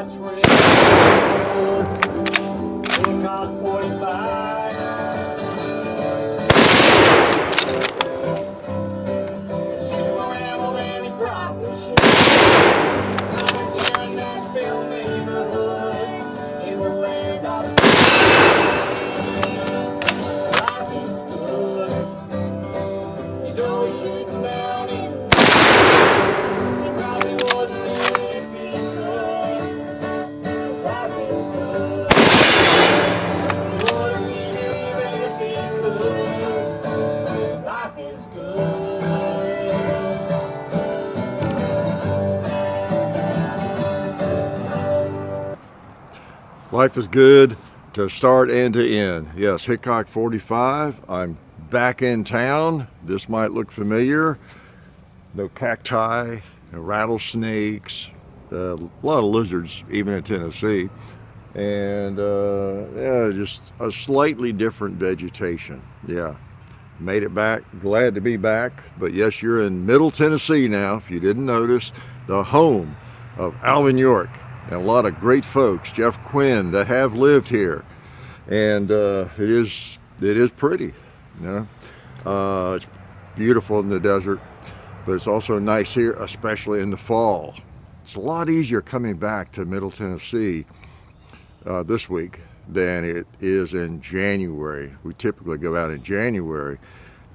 watch redwoods, Hickok 45. She's more ammo than he probably should. Times here in Nashville neighborhoods, in the land of life is good. He's always shaking down in he probably wouldn't do it if he could. 'Cause life is good. He wouldn't leave it even if he could. 'Cause life is good. Life is good to start and to end. Yes, Hickok 45. I'm back in town. This might look familiar. No cacti, no rattlesnakes, a lot of lizards, even in Tennessee. And yeah, just a slightly different vegetation. Yeah, made it back. Glad to be back. But yes, you're in Middle Tennessee now, if you didn't notice, the home of Alvin York. And a lot of great folks, Jeff Quinn, that have lived here, and it is pretty, you know. It's beautiful in the desert, but it's also nice here, especially in the fall. It's a lot easier coming back to Middle Tennessee this week than it is in January. We typically go out in January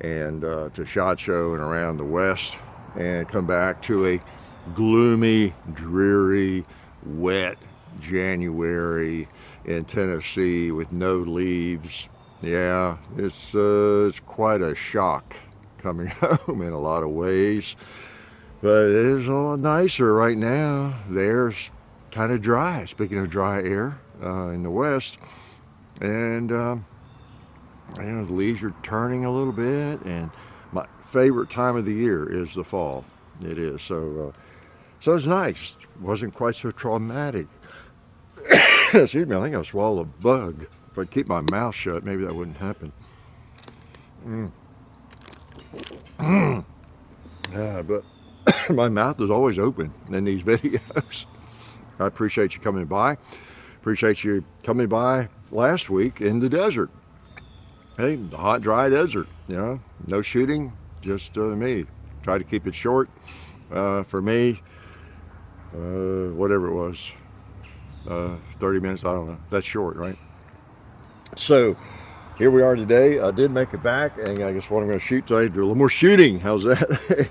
and to SHOT Show and around the west, and come back to a gloomy, dreary, wet January in Tennessee with no leaves. Yeah, it's quite a shock coming home in a lot of ways, but it is a lot nicer right now. The air's kind of dry, speaking of dry air in the west, and you know, the leaves are turning a little bit, and my favorite time of the year is the fall. It is, so it's nice. Wasn't quite so traumatic. Excuse me, I think I swallowed a bug. If I keep my mouth shut, maybe that wouldn't happen. Yeah, but my mouth is always open in these videos. I appreciate you coming by. Appreciate you coming by last week in the desert. Hey, the hot, dry desert, you know, no shooting, just me. Try to keep it short for me. Whatever it was, 30 minutes, I don't know, that's short, right? So here we are today. I did make it back, and I guess what I'm going to shoot today, do a little more shooting. How's that?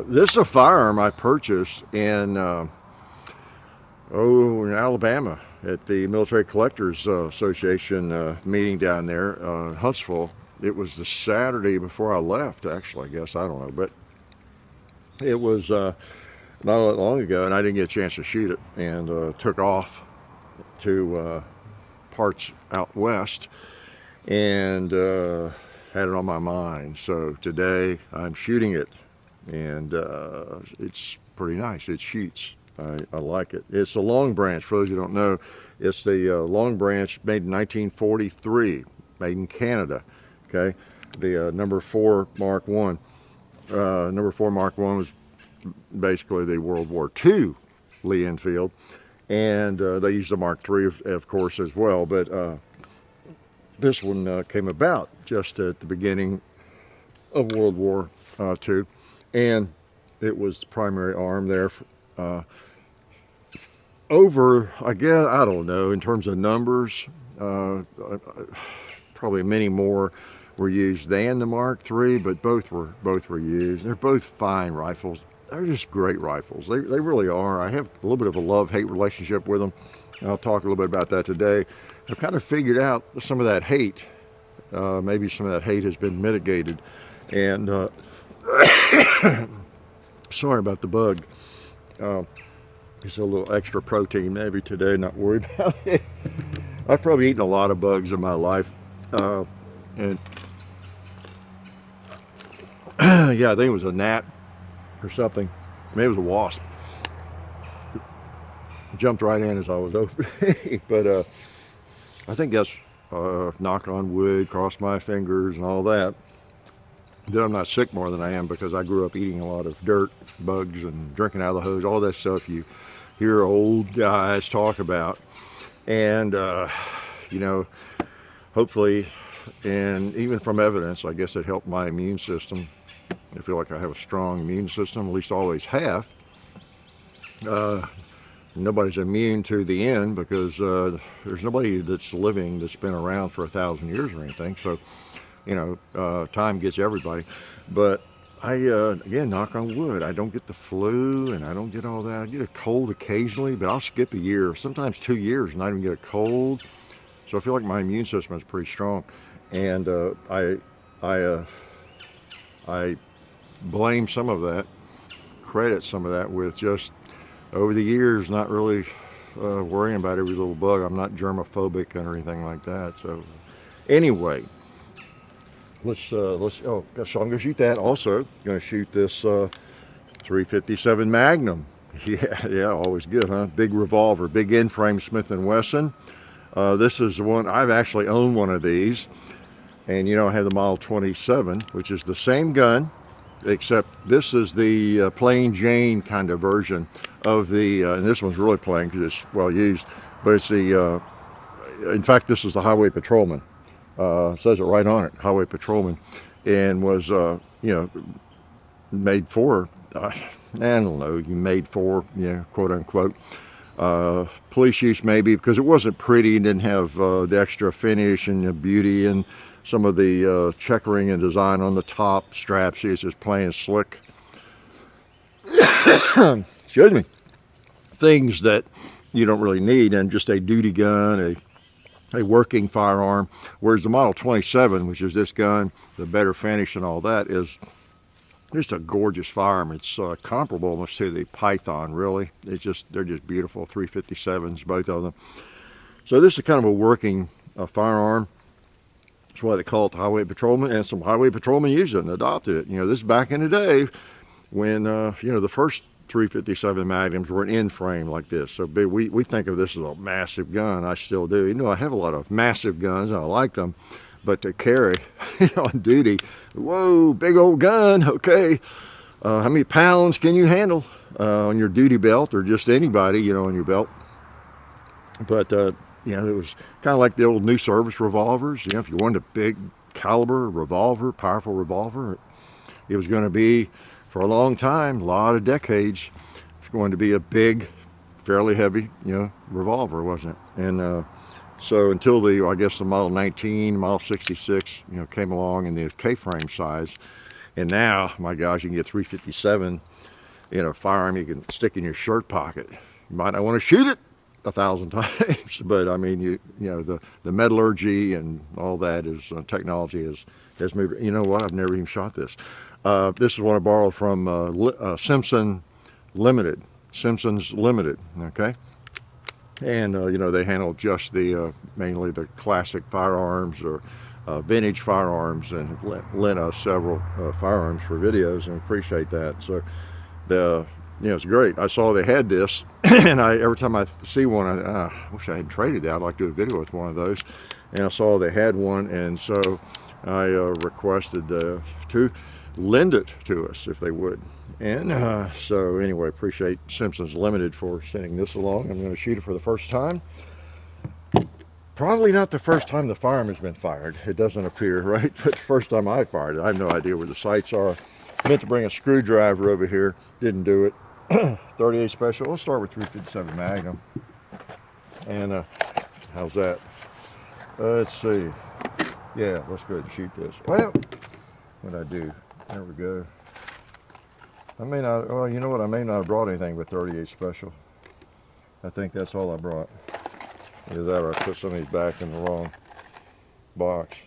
This is a firearm I purchased in Alabama at the Military Collectors Association meeting down there, Huntsville. It was the Saturday before I left, actually, I guess, I don't know, but it was not that long ago, and I didn't get a chance to shoot it, and took off to parts out west, and had it on my mind. So today I'm shooting it, and it's pretty nice. It shoots. I like it. It's a Long Branch. For those who don't know, it's the Long Branch, made in 1943, made in Canada. Okay, the number 4 Mark 1. Number 4 Mark 1 was basically the World War II Lee-Enfield, and they used the Mark III of course as well, but this one came about just at the beginning of World War II, and it was the primary arm there. Over, again, I don't know, in terms of numbers, probably many more were used than the Mark III, but both were used. They're both fine rifles. They're just great rifles. They really are. I have a little bit of a love-hate relationship with them. I'll talk a little bit about that today. I've kind of figured out some of that hate. Maybe some of that hate has been mitigated. And sorry about the bug. It's a little extra protein maybe today, not worried about it. I've probably eaten a lot of bugs in my life. And yeah, I think it was a gnat or something. Maybe it was a wasp. Jumped right in as I was opening. But I think that's, knock on wood, cross my fingers and all that I'm not sick more than I am, because I grew up eating a lot of dirt, bugs, and drinking out of the hose, all that stuff you hear old guys talk about. And, you know, hopefully, and even from evidence, I guess it helped my immune system. I feel like I have a strong immune system, at least always have. Nobody's immune to the end because there's nobody that's living that's been around for 1,000 years or anything. So, you know, time gets everybody. But I, again, knock on wood, I don't get the flu and I don't get all that. I get a cold occasionally, but I'll skip a year, sometimes 2 years, and not even get a cold. So I feel like my immune system is pretty strong. And I blame some of that, credit some of that with just over the years not really worrying about every little bug. I'm not germophobic or anything like that. So anyway, let's so I'm gonna shoot that. Also gonna shoot this 357 Magnum. Yeah, always good, huh? Big revolver, big in-frame Smith & Wesson. This is the one, I've actually owned one of these. And you know, I have the Model 27, which is the same gun, except this is the plain Jane kind of version of the, and this one's really plain because it's well used, but it's the, in fact, this is the Highway Patrolman. Says it right on it, Highway Patrolman, and was, you know, made for, I don't know, made for, you know, quote unquote, police use maybe, because it wasn't pretty and didn't have the extra finish and the beauty and some of the checkering and design on the top straps. It's just plain slick. Excuse me. Things that you don't really need, and just a duty gun, a working firearm. Whereas the Model 27, which is this gun, the better finish and all that, is just a gorgeous firearm. It's comparable almost to the Python, really. It's just, they're just beautiful 357s, both of them. So this is kind of a working firearm. That's why they call it the Highway Patrolman, and some Highway Patrolmen used it and adopted it. You know, this is back in the day when, you know, the first 357 Magnums were an in-frame like this. So big, we think of this as a massive gun. I still do. You know, I have a lot of massive guns, and I like them. But to carry on duty, whoa, big old gun, okay. How many pounds can you handle on your duty belt, or just anybody, you know, on your belt? But, you know, it was kind of like the old new service revolvers. You know, if you wanted a big caliber revolver, powerful revolver, it was going to be, for a long time, a lot of decades, it's going to be a big, fairly heavy, you know, revolver, wasn't it? And so until the, I guess the Model 19, Model 66, you know, came along in the K-frame size, and now, my gosh, you can get 357 in a firearm you can stick in your shirt pocket. You might not want to shoot it 1,000 times, but I mean, you know, the metallurgy and all that is technology has moved. You know what? I've never even shot this. This is one I borrowed from Simpson's Limited. Okay. And, you know, they handle just the, mainly the classic firearms or vintage firearms, and have lent us several firearms for videos, and appreciate that. So, you know, it's great. I saw they had this, and every time I see one, I wish I had traded that. I'd like to do a video with one of those. And I saw they had one, and so I requested to lend it to us if they would. And so anyway, appreciate Simpson's Limited for sending this along. I'm going to shoot it for the first time. Probably not the first time the firearm has been fired. It doesn't appear, right? But the first time I fired it, I have no idea where the sights are. Meant to bring a screwdriver over here, didn't do it. 38 Special. Let's start with 357 Magnum. And how's that? Let's see. Yeah, let's go ahead and shoot this. Well, what'd I do? There we go. I may not, well, you know what? I may not have brought anything but 38 Special. I think that's all I brought. Is that, or I put some of these back in the wrong box.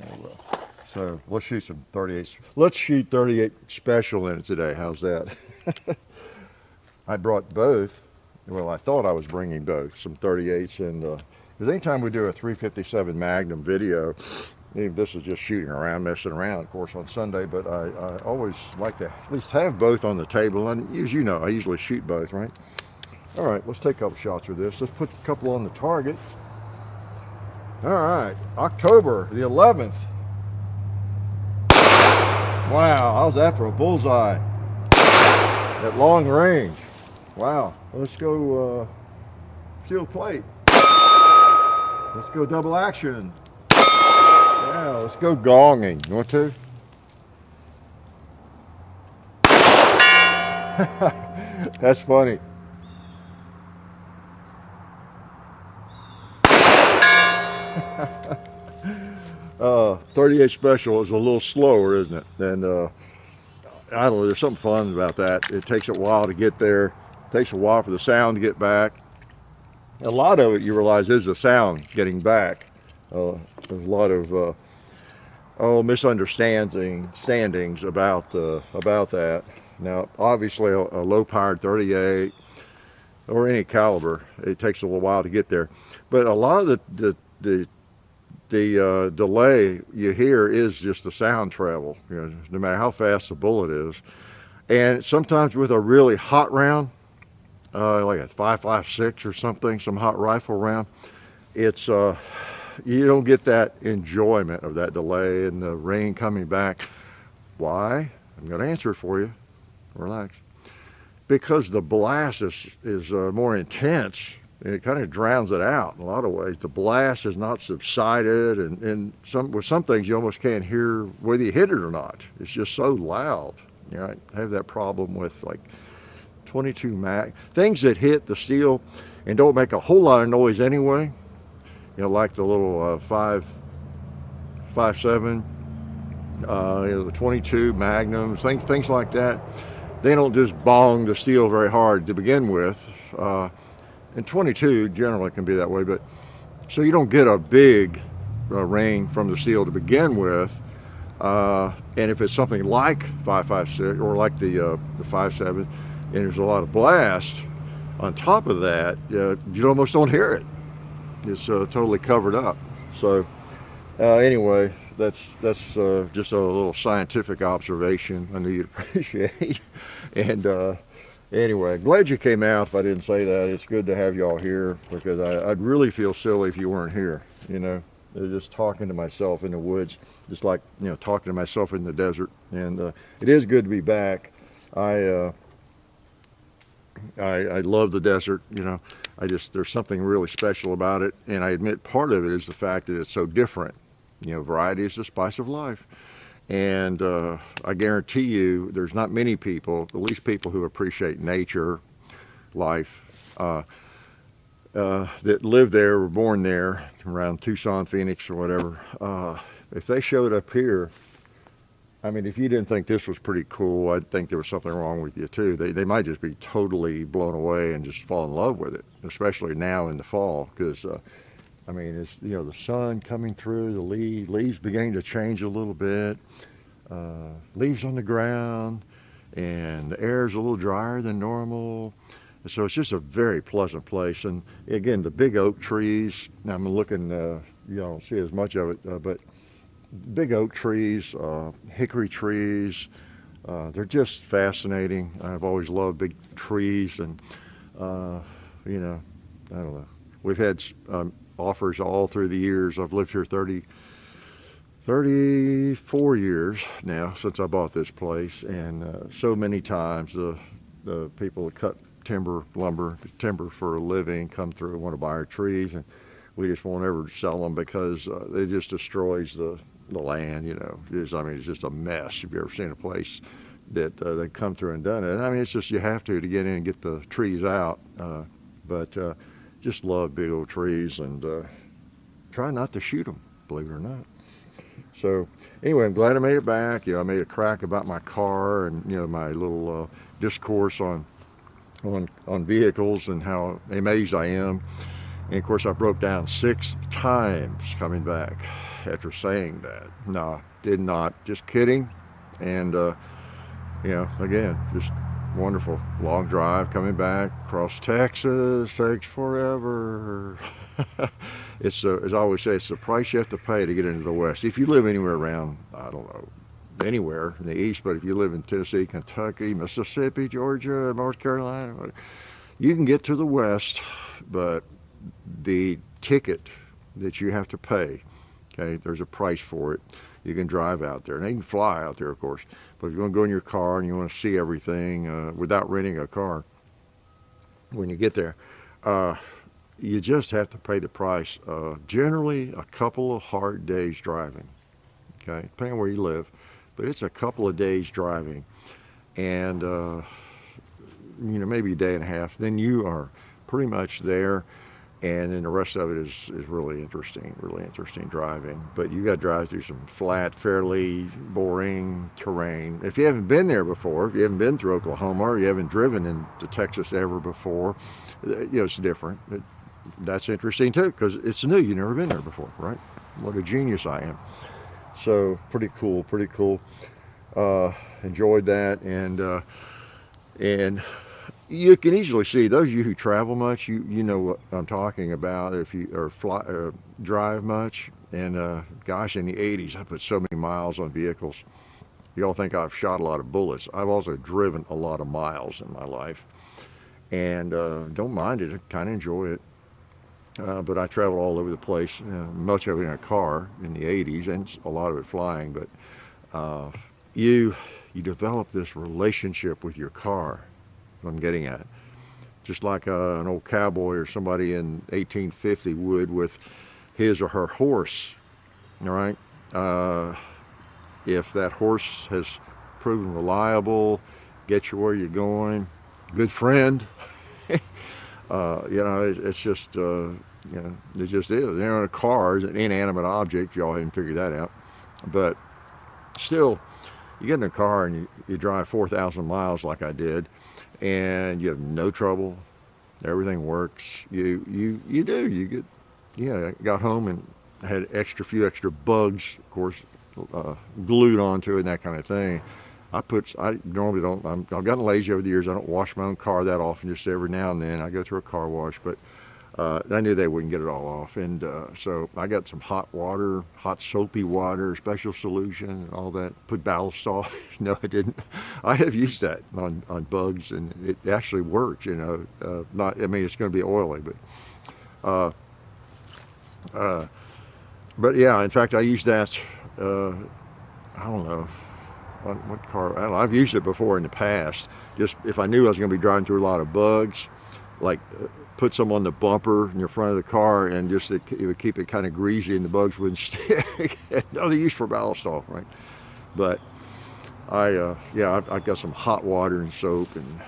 Oh well. So let's shoot some 38. Let's shoot 38 Special in it today. How's that? I brought both. Well, I thought I was bringing both, some 38s, and because anytime we do a 357 Magnum video, this is just shooting around, messing around, of course, on Sunday, but I always like to at least have both on the table. And as you know, I usually shoot both, right? All right, let's take a couple shots of this. Let's put a couple on the target. All right, October the 11th. Wow, how's that for a bullseye at long range? Wow. Let's go steel plate. Let's go double action. Yeah, let's go gonging. You want to? That's funny. 38 Special is a little slower, isn't it? And I don't know, there's something fun about that. It takes a while to get there. It takes a while for the sound to get back. A lot of it, you realize, is the sound getting back. There's a lot of misunderstandings about that. Now, obviously, a low-powered 38 or any caliber, it takes a little while to get there. But a lot of the delay you hear is just the sound travel. You know, no matter how fast the bullet is, and sometimes with a really hot round, like a 5.56 or something, some hot rifle round, it's you don't get that enjoyment of that delay and the rain coming back. Why? I'm going to answer it for you. Relax. Because the blast is more intense, and it kind of drowns it out in a lot of ways. The blast has not subsided, and with some things you almost can't hear whether you hit it or not. It's just so loud. You know, I have that problem with like 22 Mag. Things that hit the steel and don't make a whole lot of noise anyway. You know, like the little 5.57, you know, the 22 Magnums, things like that. They don't just bong the steel very hard to begin with. And 22 generally can be that way, but so you don't get a big ring from the steel to begin with. And if it's something like 5.56 or like the 5.7, and there's a lot of blast on top of that, you almost don't hear it. It's totally covered up. So anyway, that's just a little scientific observation I need to appreciate. And anyway, glad you came out. If I didn't say that, it's good to have y'all here, because I'd really feel silly if you weren't here. You know, just talking to myself in the woods, just like, you know, talking to myself in the desert. And it is good to be back. I love the desert. You know, there's something really special about it, and I admit part of it is the fact that it's so different. You know, variety is the spice of life. And I guarantee you there's not many people, at least people who appreciate nature, life, that live there, were born there, around Tucson, Phoenix, or whatever. If they showed up here, I mean, if you didn't think this was pretty cool, I'd think there was something wrong with you too. They might just be totally blown away and just fall in love with it, especially now in the fall, because I mean, it's, you know, the sun coming through, the leaves beginning to change a little bit, leaves on the ground, and the air's a little drier than normal. So it's just a very pleasant place. And again, the big oak trees, now I'm looking, you don't see as much of it, but big oak trees, hickory trees, they're just fascinating. I've always loved big trees, and you know, I don't know. We've had offers all through the years. I've lived here 34 years now since I bought this place, and so many times the people that cut timber for a living come through and want to buy our trees, and we just won't ever sell them because it just destroys the land. You know, I mean, it's just a mess. Have you ever seen a place that they come through and done it? I mean, it's just, you have to get in and get the trees out, but just love big old trees, and try not to shoot them, believe it or not. So anyway, I'm glad I made it back. You know, I made a crack about my car, and you know, my little discourse on vehicles and how amazed I am. And of course, I broke down 6 times coming back after saying that. No, did not. Just kidding. And you know, again, just wonderful. Long drive coming back across Texas, takes forever. It's as I always say, it's the price you have to pay to get into the West. If you live anywhere around, I don't know, anywhere in the East, but if you live in Tennessee, Kentucky, Mississippi, Georgia, North Carolina, you can get to the West, but the ticket that you have to pay, okay, there's a price for it. You can drive out there, and you can fly out there, of course. But if you want to go in your car and you want to see everything without renting a car, when you get there. You just have to pay the price. Generally, a couple of hard days driving, okay, depending on where you live, but it's a couple of days driving, and maybe a day and a half. Then you are pretty much there, and then the rest of it is really interesting driving. But you got to drive through some flat, fairly boring terrain. If you haven't been there before, if you haven't been through Oklahoma, or you haven't driven into Texas ever before, it's different. That's interesting too, because it's new. You've never been there before, right? What a genius I am. So pretty cool. Enjoyed that, and you can easily see, those of you who travel much, you know what I'm talking about. If you drive much, and gosh, in the 80s, I put so many miles on vehicles. You all think I've shot a lot of bullets. I've also driven a lot of miles in my life, and don't mind it. I kind of enjoy it. But I traveled all over the place, much of it in a car in the 80s, and a lot of it flying. But you develop this relationship with your car, what I'm getting at. Just like an old cowboy or somebody in 1850 would with his or her horse, all right? If that horse has proven reliable, get you where you're going, good friend, it's just, it just is. A car is an inanimate object, if y'all hadn't figured that out. But still, you get in a car and you drive 4,000 miles like I did, and you have no trouble. Everything works. You got home and had few extra bugs, of course, glued onto it and that kind of thing. I normally don't, I've gotten lazy over the years. I don't wash my own car that often, just every now and then. I go through a car wash, but I knew they wouldn't get it all off. And so I got some hot soapy water, special solution and all that. Put ballast off. No, I didn't. I have used that on bugs, and it actually works, it's going to be oily, but yeah, in fact, I used that, I don't know, what car, I've used it before in the past. Just if I knew I was going to be driving through a lot of bugs, like put some on the bumper in the front of the car, and just it would keep it kind of greasy and the bugs wouldn't stick. Another use for ballast off, right? But I've got some hot water and soap and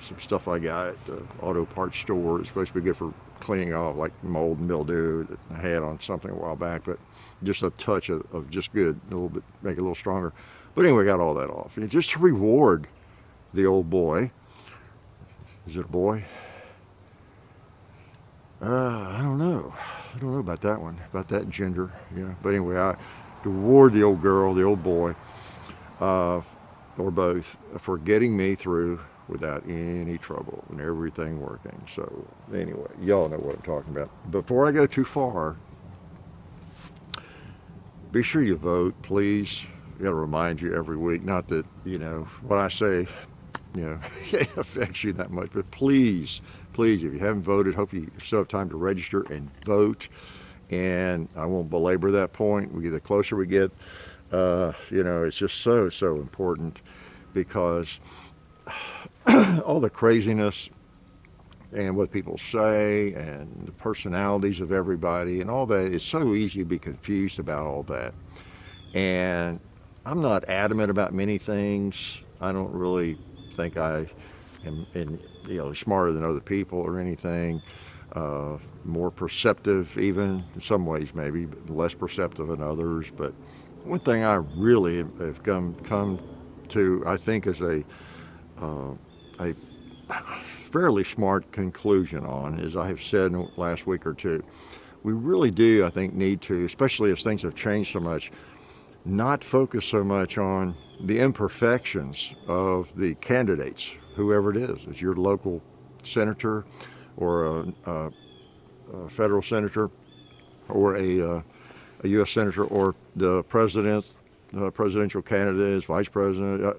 some stuff I got at the auto parts store. It's supposed to be good for cleaning off like mold and mildew that I had on something a while back, but just a touch of just good, a little bit, make it a little stronger. But anyway, got all that off. And just to reward the old boy. Is it a boy? I don't know. I don't know about that one, about that gender. But anyway, I reward the old girl, the old boy, or both, for getting me through without any trouble and everything working. So anyway, y'all know what I'm talking about. Before I go too far, be sure you vote, please. I gotta remind you every week, not that, what I say, affects you that much, but please, if you haven't voted, hope you still have time to register and vote. And I won't belabor that point. The closer we get, it's just so important, because all the craziness and what people say and the personalities of everybody and all that, it's so easy to be confused about all that. And I'm not adamant about many things. I don't really think I am smarter than other people or anything. More perceptive even in some ways, maybe, but less perceptive than others. But one thing I really have come to, I think, is a fairly smart conclusion on, as I have said in the last week or two. We really do, I think, need to, especially as things have changed so much, not focus so much on the imperfections of the candidates, whoever it is. It's your local senator or a federal senator or a U.S. senator or the presidential candidates, vice president,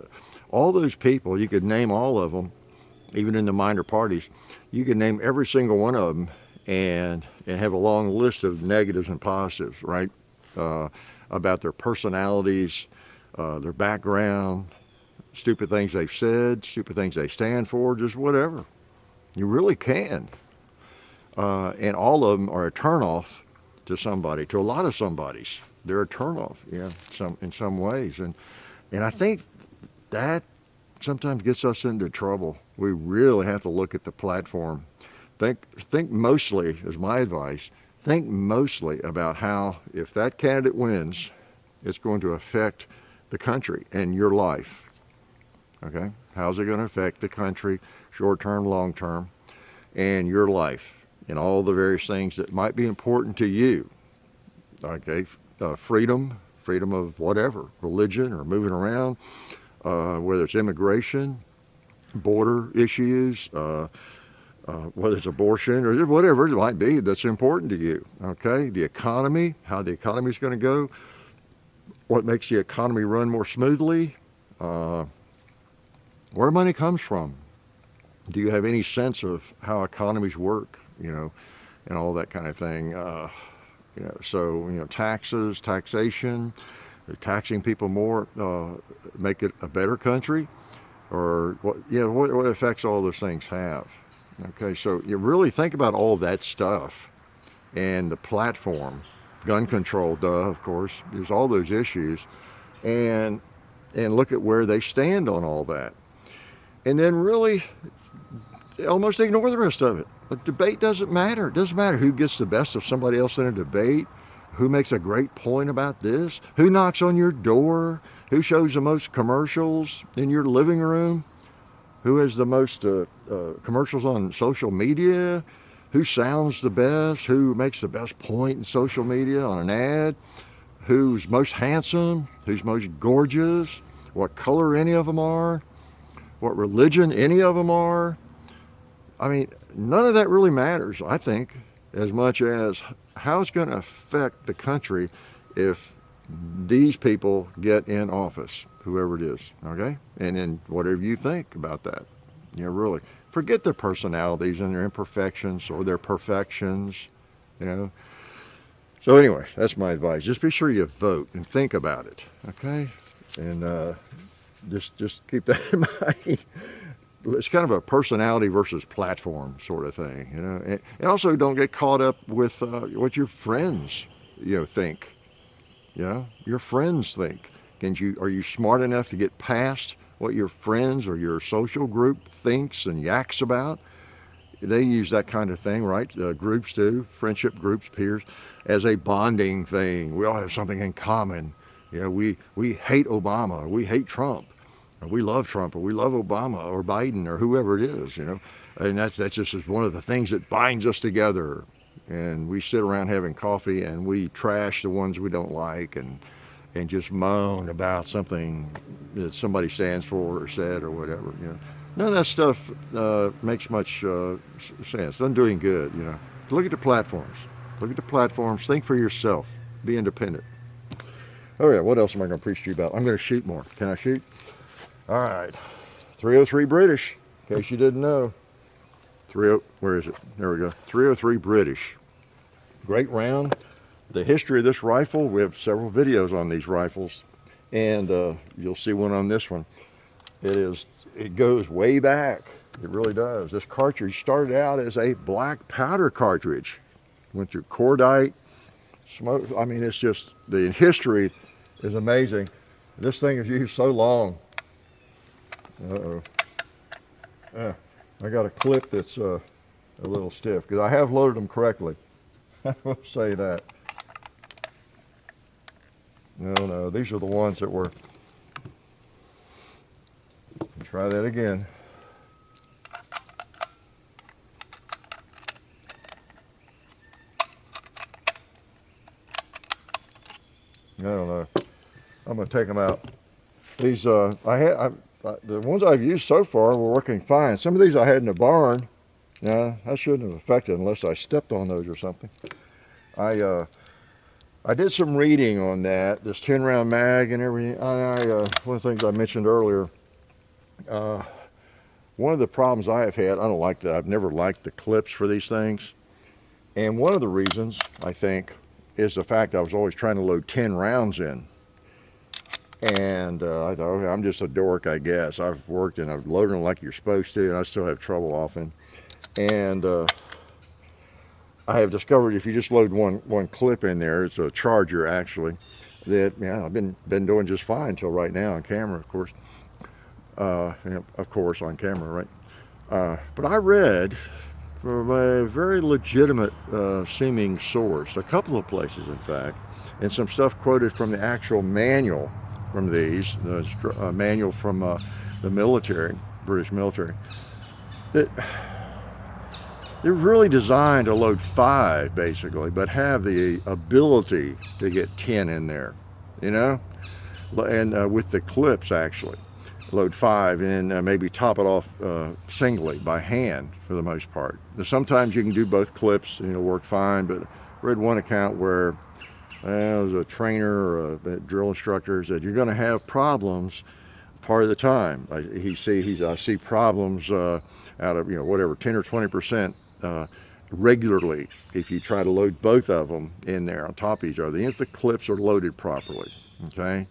all those people. You could name all of them, even in the minor parties. You could name every single one of them and have a long list of negatives and positives, right? About their personalities, their background, stupid things they've said, stupid things they stand for, just whatever. You really can. And all of them are a turnoff to somebody, to a lot of somebodies. They're a turnoff, in some ways. And I think that sometimes gets us into trouble. We really have to look at the platform. Think mostly, as my advice, think mostly about how, if that candidate wins, it's going to affect the country and your life. Okay? How's it going to affect the country, short term, long term, and your life, and all the various things that might be important to you? Okay? Freedom of whatever, religion or moving around, whether it's immigration, border issues, whether it's abortion or whatever it might be that's important to you. Okay? The economy, how the economy is going to go, what makes the economy run more smoothly, where money comes from. Do you have any sense of how economies work, and all that kind of thing? So, taxes, taxation, taxing people more, make it a better country, or what effects all those things have. Okay, so you really think about all that stuff, and the platform, gun control, of course, there's all those issues, and look at where they stand on all that. And then really almost ignore the rest of it. The debate doesn't matter. It doesn't matter who gets the best of somebody else in a debate, who makes a great point about this, who knocks on your door, who shows the most commercials in your living room, who has the most commercials on social media, who sounds the best, who makes the best point in social media on an ad, who's most handsome, who's most gorgeous, what color any of them are, what religion any of them are. I mean, none of that really matters, I think, as much as how it's going to affect the country if these people get in office, whoever it is, okay? And then whatever you think about that, really. Forget their personalities and their imperfections or their perfections, So anyway, that's my advice. Just be sure you vote and think about it, okay? And just keep that in mind. It's kind of a personality versus platform sort of thing, And also don't get caught up with what your friends, think. Your friends think. Are you smart enough to get past what your friends or your social group thinks and yaks about? They use that kind of thing, right? Groups do, friendship groups, peers, as a bonding thing. We all have something in common. We hate Obama, or we hate Trump, or we love Trump, or we love Obama, or Biden, or whoever it is, And that's just one of the things that binds us together. And we sit around having coffee and we trash the ones we don't like and just moan about something that somebody stands for or said or whatever. None of that stuff makes much sense. Doesn't do any good. Look at the platforms. Look at the platforms. Think for yourself. Be independent. Oh yeah. What else am I going to preach to you about? I'm going to shoot more. Can I shoot? All right. 303 British. In case you didn't know. Where is it? There we go. 303 British. Great round. The history of this rifle, we have several videos on these rifles, and you'll see one on this one. It goes way back. It really does. This cartridge started out as a black powder cartridge. Went through cordite, smoke. I mean, it's just, the history is amazing. This thing is used so long. I got a clip that's a little stiff because I have loaded them correctly. I will say that. No, these are the ones that were. Try that again. I don't know. I'm going to take them out. These, the ones I've used so far were working fine. Some of these I had in the barn. Yeah, that shouldn't have affected unless I stepped on those or something. I did some reading on that, this 10-round mag and everything. One of the things I mentioned earlier, one of the problems I have had, I don't like that. I've never liked the clips for these things. And one of the reasons, I think, is the fact I was always trying to load 10 rounds in. And I thought, okay, I'm just a dork, I guess. I've worked and I've loaded them like you're supposed to, and I still have trouble often. And I have discovered if you just load one clip in there, it's a charger actually, that I've been doing just fine until right now on camera, of course. Of course on camera, right? But I read from a very legitimate seeming source, a couple of places in fact, and some stuff quoted from the actual manual from these, the manual from the military, British military, that they're really designed to load 5 basically, but have the ability to get 10 in there, you know, and with the clips actually. Load 5 and maybe top it off singly by hand for the most part. Now, sometimes you can do both clips and it'll work fine, but I read one account where there was a trainer or a drill instructor said you're going to have problems part of the time. I see problems out of whatever 10 or 20% regularly if you try to load both of them in there on top of each other, if the clips are loaded properly. Okay,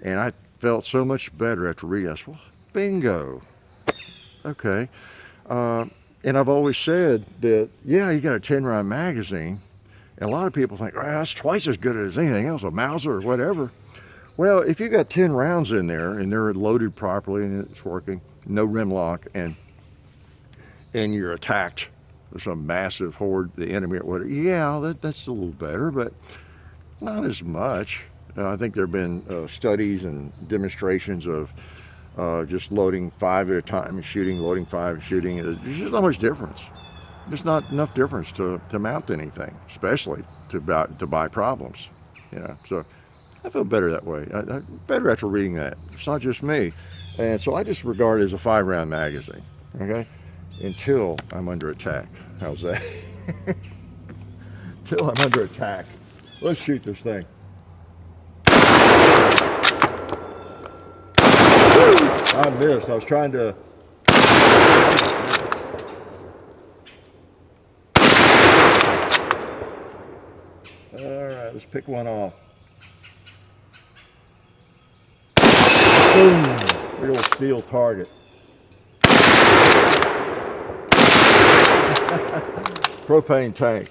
and I felt so much better after reading this. Well, bingo. Okay. And I've always said that, yeah, you got a 10-round magazine. And a lot of people think, well, that's twice as good as anything else, a Mauser or whatever. Well, if you got 10 rounds in there and they're loaded properly and it's working, no rim lock, and you're attacked with some massive horde, the enemy or whatever, yeah, that's a little better, but not as much. I think there have been studies and demonstrations of just loading 5 at a time and shooting, loading 5 and shooting. There's just not much difference. There's not enough difference to mount anything, especially to buy problems. So I feel better that way. I better after reading that. It's not just me. And so I just regard it as a 5-round magazine, okay? Until I'm under attack. How's that? Until I'm under attack. Let's shoot this thing. I missed. I was trying to. All right, let's pick one off. Boom! Real steel target. Propane tank.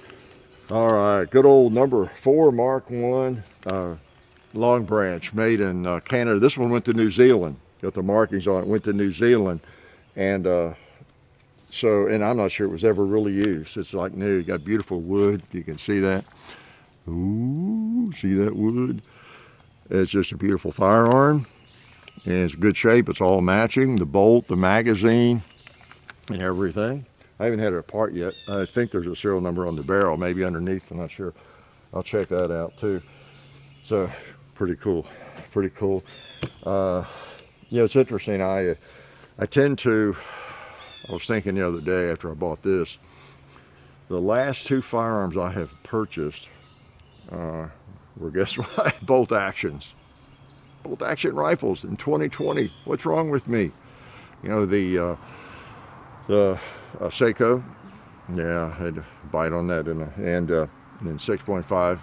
All right, good old number 4 Mark 1 Long Branch, made in Canada. This one went to New Zealand. Got the markings on it, went to New Zealand. And and I'm not sure it was ever really used. It's like new. You got beautiful wood. You can see that. Ooh, see that wood? It's just a beautiful firearm. And it's good shape. It's all matching. The bolt, the magazine, and everything. I haven't had it apart yet. I think there's a serial number on the barrel, maybe underneath. I'm not sure. I'll check that out too. So, pretty cool. Pretty cool. It's interesting. I tend to, I was thinking the other day after I bought this, the last 2 firearms I have purchased were, guess what? Bolt actions. Bolt action rifles in 2020. What's wrong with me? The Seiko. Yeah, I had to bite on that, didn't I? And then 6.5.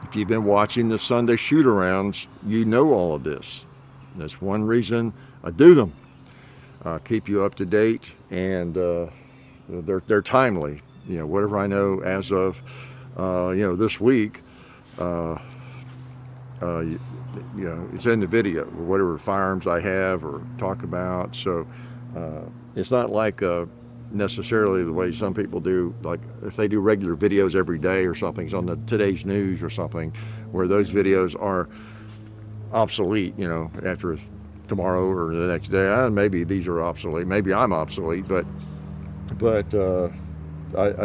If you've been watching the Sunday shoot-arounds, you know all of this. That's one reason I do them. Keep you up to date, and they're timely. Whatever I know as of this week, it's in the video, or whatever firearms I have or talk about. So it's not like necessarily the way some people do, like if they do regular videos every day or something, it's on the today's news or something, where those videos are obsolete, after tomorrow or the next day. Maybe these are obsolete, maybe I'm obsolete, but I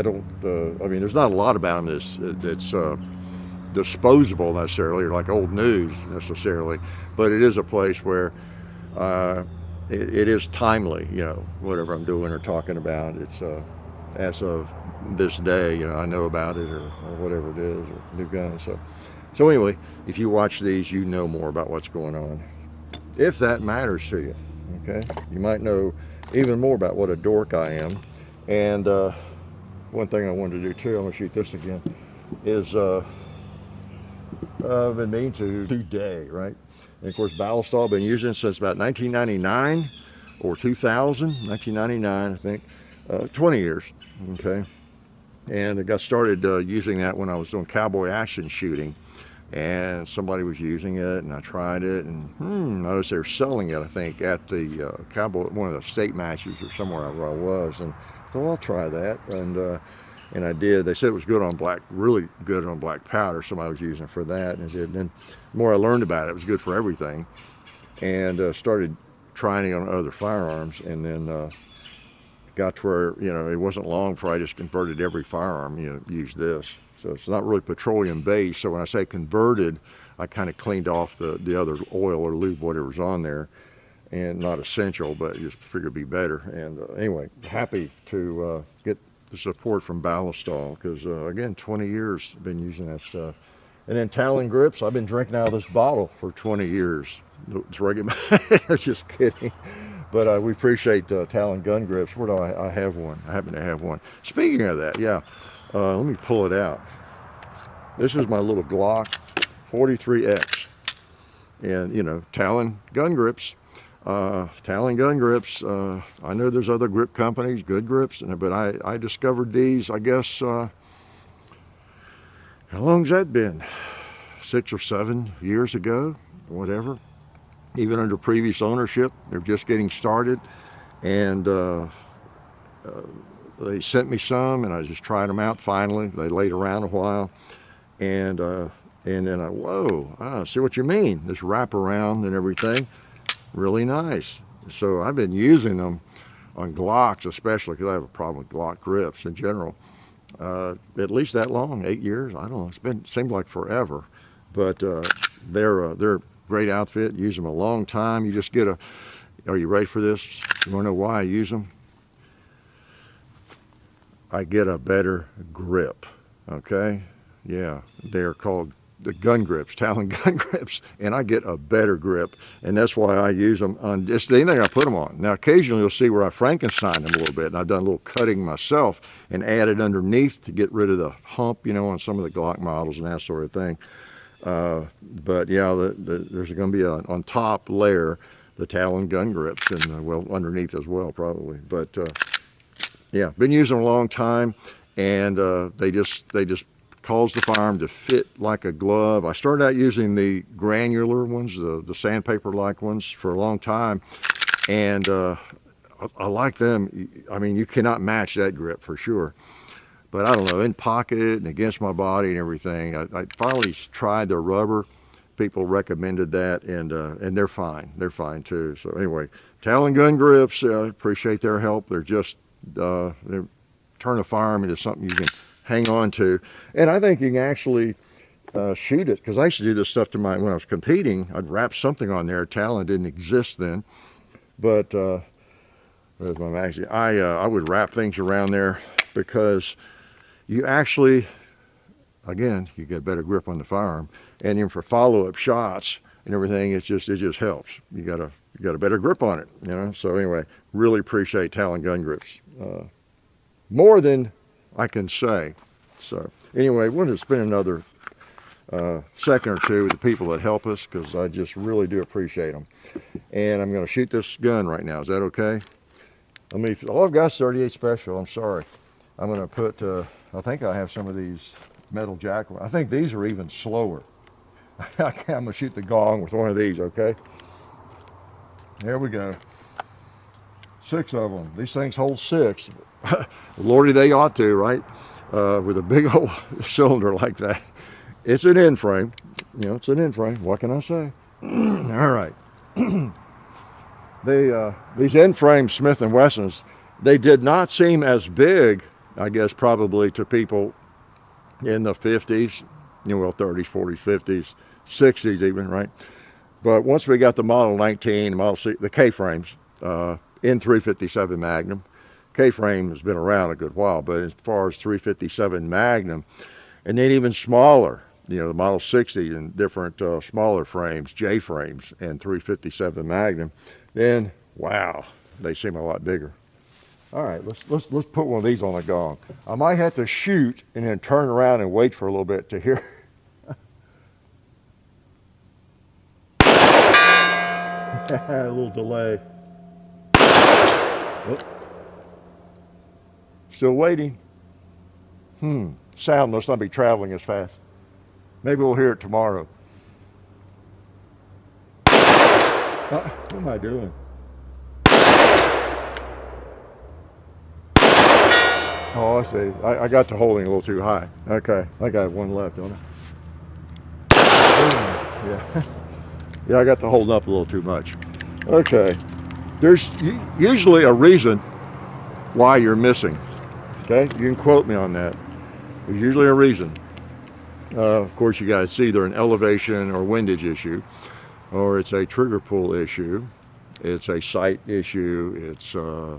don't, I mean, there's not a lot about them that's disposable necessarily, or like old news necessarily, but it is a place where it is timely, whatever I'm doing or talking about. It's as of this day, I know about it, or whatever it is, or new guns. So anyway, if you watch these, you know more about what's going on, if that matters to you. Okay, you might know even more about what a dork I am. And one thing I wanted to do too, I'm gonna shoot this again, is I've been meaning to today, right? And of course, Ballistol, been using it since about 1999 or 2000, 1999, I think. 20 years, okay. And I got started using that when I was doing cowboy action shooting, and somebody was using it, and I tried it, and noticed they were selling it, I think, at the cowboy, one of the state matches or somewhere where I was, and I thought, well, I'll try that, and I did. They said it was good on black, really good on black powder. Somebody was using it for that, and I did. And then the more I learned about it, it was good for everything, and started trying it on other firearms, and then got to where, you know, it wasn't long before I just converted every firearm, you know, used this. So it's not really petroleum based. So when I say converted, I kind of cleaned off the other oil or lube, whatever's on there, and not essential, but just figured it'd be better. And anyway, happy to get the support from Ballistol, because again, 20 years I've been using that stuff. And then Talon grips, I've been drinking out of this bottle for 20 years. It's regular. Just kidding. But we appreciate Talon gun grips. Where do I have one? I happen to have one. Speaking of that, yeah, let me pull it out. This is my little Glock 43X. And, you know, Talon gun grips. Talon gun grips. I know there's other grip companies, good grips, but I discovered these, I guess, how long's that been? 6 or 7 years ago, whatever. Even under previous ownership, they're just getting started, and they sent me some, and I just tried them out. Finally, they laid around a while, and then I see what you mean. This wraparound and everything, really nice. So I've been using them on Glocks, especially because I have a problem with Glock grips in general. At least that long, 8 years. I don't know. Seemed like forever, but they're great outfit. Use them a long time. You just get are you ready for this? You want to know why I use them? I get a better grip, okay? Yeah, they're called the gun grips, Talon gun grips, and I get a better grip, and that's why I use them on just anything I put them on. Now, occasionally you'll see where I Frankenstein them a little bit, and I've done a little cutting myself and added underneath to get rid of the hump, you know, on some of the Glock models and that sort of thing. But yeah, there's going to be on top layer the Talon gun grips, and well, underneath as well probably. But yeah, been using them a long time, and they just cause the firearm to fit like a glove. I started out using the granular ones, the sandpaper like ones, for a long time, and I like them. I mean, you cannot match that grip for sure. But I don't know, in pocket and against my body and everything. I finally tried the rubber. People recommended that, and they're fine. They're fine too. So anyway, Talon gun grips, appreciate their help. They're just, they turn a firearm into something you can hang on to. And I think you can actually shoot it, because I used to do this stuff when I was competing. I'd wrap something on there. Talon didn't exist then. But where's my magazine? I would wrap things around there, because you actually, again, you get a better grip on the firearm, and even for follow-up shots and everything, it just helps. You got a better grip on it, you know. So anyway, really appreciate Talon gun grips, more than I can say. So anyway, we're going to spend another second or two with the people that help us, because I just really do appreciate them. And I'm going to shoot this gun right now. Is that okay? All I've got is 38 Special. I'm sorry. I'm going to put, I think I have some of these metal jack. I think these are even slower. I'm going to shoot the gong with one of these, okay? There we go. 6 of them. These things hold 6. Lordy, they ought to, right? With a big old cylinder like that. It's an end frame. You know, it's an end frame. What can I say? All right. These end frame Smith & Wessons, they did not seem as big, I guess, probably to people in the 50s, you know, well, 30s, 40s, 50s, 60s even, right? But once we got the Model 19, Model C, the K-frames, in 357 Magnum, K-frame has been around a good while, but as far as 357 Magnum, and then even smaller, you know, the Model 60 and different smaller frames, J-frames, and 357 Magnum, then, wow, they seem a lot bigger. All right, let's put one of these on the gong. I might have to shoot and then turn around and wait for a little bit to hear. A little delay. Whoop. Still waiting. Sound must not be traveling as fast. Maybe we'll hear it tomorrow. What am I doing? Oh, I see. I got the holding a little too high. Okay, I got one left, don't I? Yeah. Yeah, I got the holding up a little too much. Okay. There's usually a reason why you're missing. Okay, you can quote me on that. There's usually a reason. Of course, you guys see either an elevation or windage issue, or it's a trigger pull issue, it's a sight issue, it's a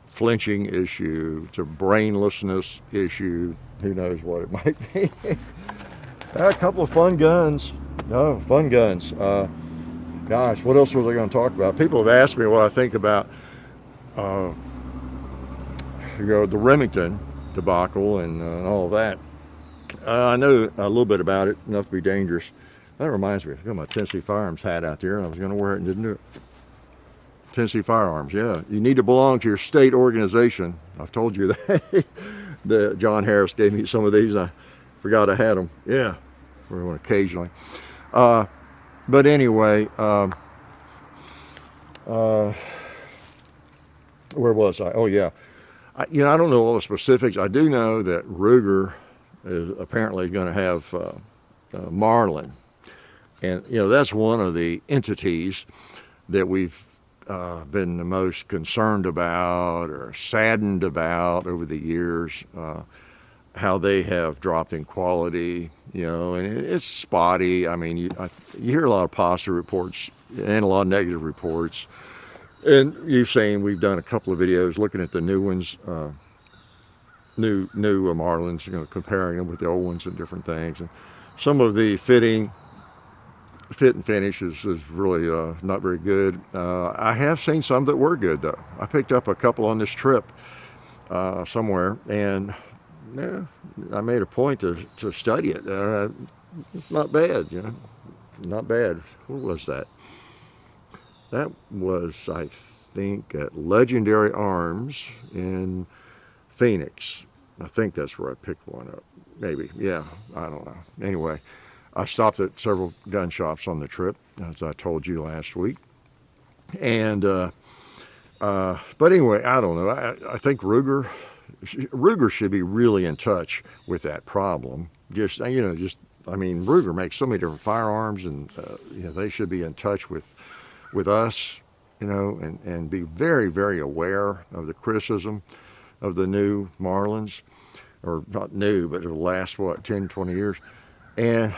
flinching issue, it's a brainlessness issue, who knows what it might be. A couple of fun guns. No, fun guns. Gosh, what else was I going to talk about? People have asked me what I think about the Remington debacle and all of that. I know a little bit about it, enough to be dangerous. That reminds me, I got my Tennessee Firearms hat out there, and I was going to wear it and didn't do it. Tennessee Firearms, yeah. You need to belong to your state organization. I've told you that. John Harris gave me some of these. I forgot I had them. Yeah, wear one occasionally. But anyway, where was I? Oh, yeah. I don't know all the specifics. I do know that Ruger is apparently going to have Marlin. And, that's one of the entities that we've been the most concerned about or saddened about over the years, how they have dropped in quality, and it's spotty. I mean, you hear a lot of positive reports and a lot of negative reports. And you've seen, we've done a couple of videos looking at the new ones, new Marlins, comparing them with the old ones and different things. And some of the fit and finish is really not very good. I have seen some that were good, though. I picked up a couple on this trip somewhere, and yeah, I made a point to study it. Not bad, not bad. What was that? That was, I think, at Legendary Arms in Phoenix. I think that's where I picked one up. Maybe, yeah, I don't know. Anyway, I stopped at several gun shops on the trip, as I told you last week. And, but anyway, I don't know. I think Ruger should be really in touch with that problem. Ruger makes so many different firearms, and, they should be in touch with us, and be very, very aware of the criticism of the new Marlins, or not new, but the last, 10, 20 years. And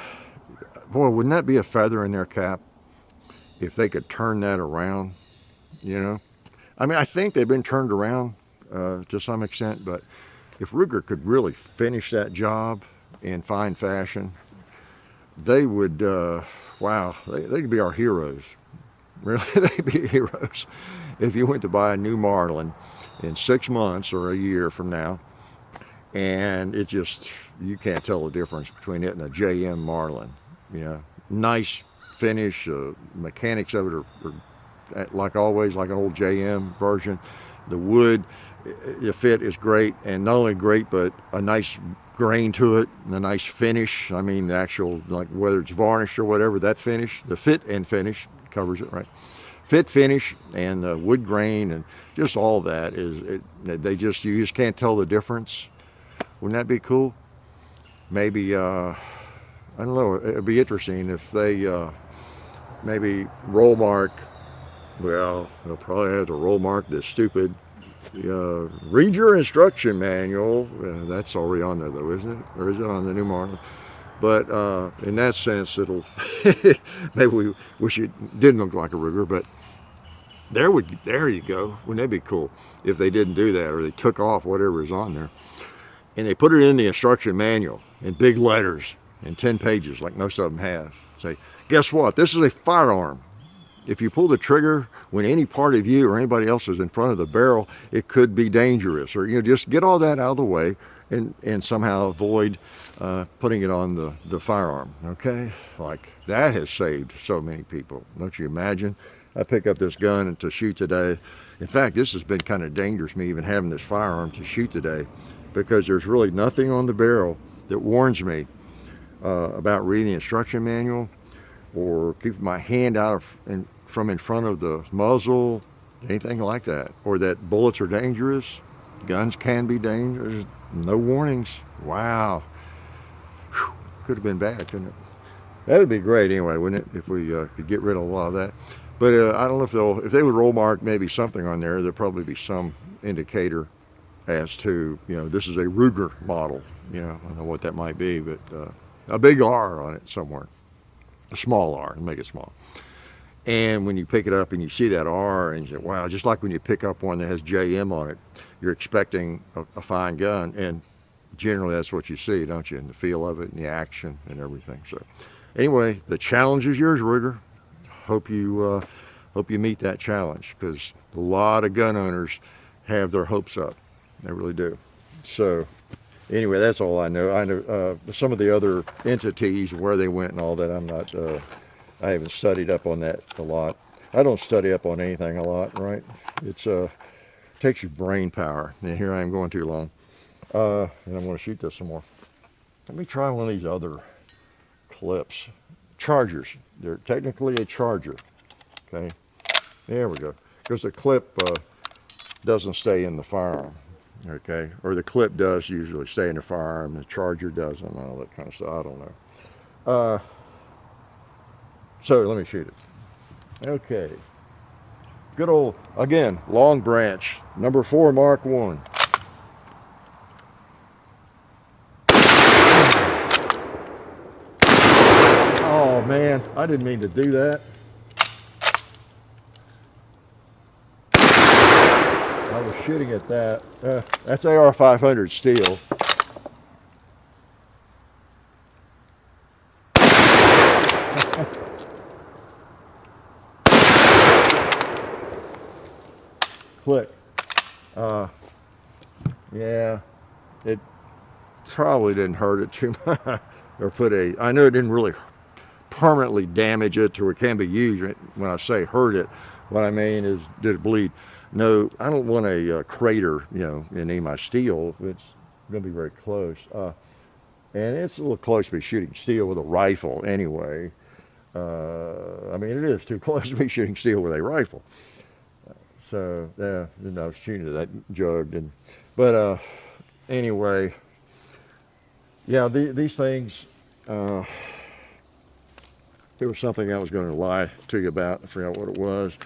boy, wouldn't that be a feather in their cap if they could turn that around, I think they've been turned around to some extent, but if Ruger could really finish that job in fine fashion, they would, they could be our heroes. Really, they'd be heroes. If you went to buy a new Marlin in 6 months or a year from now, and you can't tell the difference between it and a JM Marlin. Nice finish. Mechanics of it are like always, like an old JM version. The wood, the fit is great, and not only great, but a nice grain to it, and a nice finish. The actual, like whether it's varnished or whatever, that finish, the fit and finish covers it, right? Fit, finish, and wood grain, and just all that you just can't tell the difference. Wouldn't that be cool? Maybe, I don't know, it'd be interesting if they maybe roll mark, they'll probably have to roll mark this stupid, read your instruction manual. That's already on there though, isn't it? Or is it on the new Marlin? But in that sense, it'll, maybe we wish it didn't look like a Ruger, but there you go. Wouldn't that be cool if they didn't do that, or they took off whatever is on there and they put it in the instruction manual in big letters in 10 pages like most of them have. Say, guess what? This is a firearm. If you pull the trigger when any part of you or anybody else is in front of the barrel, it could be dangerous. Or, just get all that out of the way and somehow avoid putting it on the firearm, okay? Like, that has saved so many people. Don't you imagine I pick up this gun to shoot today. In fact, this has been kind of dangerous, me even having this firearm to shoot today, because there's really nothing on the barrel that warns me about reading the instruction manual or keeping my hand out from in front of the muzzle, anything like that, or that bullets are dangerous, guns can be dangerous. No warnings. Wow. Whew. Could have been bad, couldn't it? That would be great anyway, wouldn't it, if we could get rid of a lot of that. But I don't know if they would roll mark maybe something on there, there'd probably be some indicator as to, this is a Ruger model. I don't know what that might be, but a big R on it somewhere. A small R, make it small. And when you pick it up and you see that R and you say, wow, just like when you pick up one that has JM on it, you're expecting a fine gun, and generally that's what you see, don't you? And the feel of it and the action and everything. So anyway, the challenge is yours, Ruger. Hope you meet that challenge, because a lot of gun owners have their hopes up. They really do. So anyway, that's all I know. I know some of the other entities, where they went and all that. I haven't studied up on that a lot. I don't study up on anything a lot, right? It's takes your brain power. And here I am going too long. And I'm going to shoot this some more. Let me try one of these other clips. Chargers. They're technically a charger. Okay. There we go. Because the clip doesn't stay in the firearm. Okay. Or the clip does usually stay in the firearm. The charger doesn't. All that kind of stuff. I don't know. So let me shoot it. Okay. Good old, again, Long Branch, number 4, Mark 1. Oh man, I didn't mean to do that. I was shooting at that. That's AR-500 steel. Click. Yeah, it probably didn't hurt it too much, or I know it didn't really permanently damage it to where it can be used. When I say hurt it, what I mean is, did it bleed? No, I don't want a crater, in any of my steel. It's going to be very close. And it's a little close to be shooting steel with a rifle anyway. I mean, it is too close to be shooting steel with a rifle. So, yeah, I was shooting to that jug. But anyway, yeah, these things, there was something I was going to lie to you about. I forgot what it was.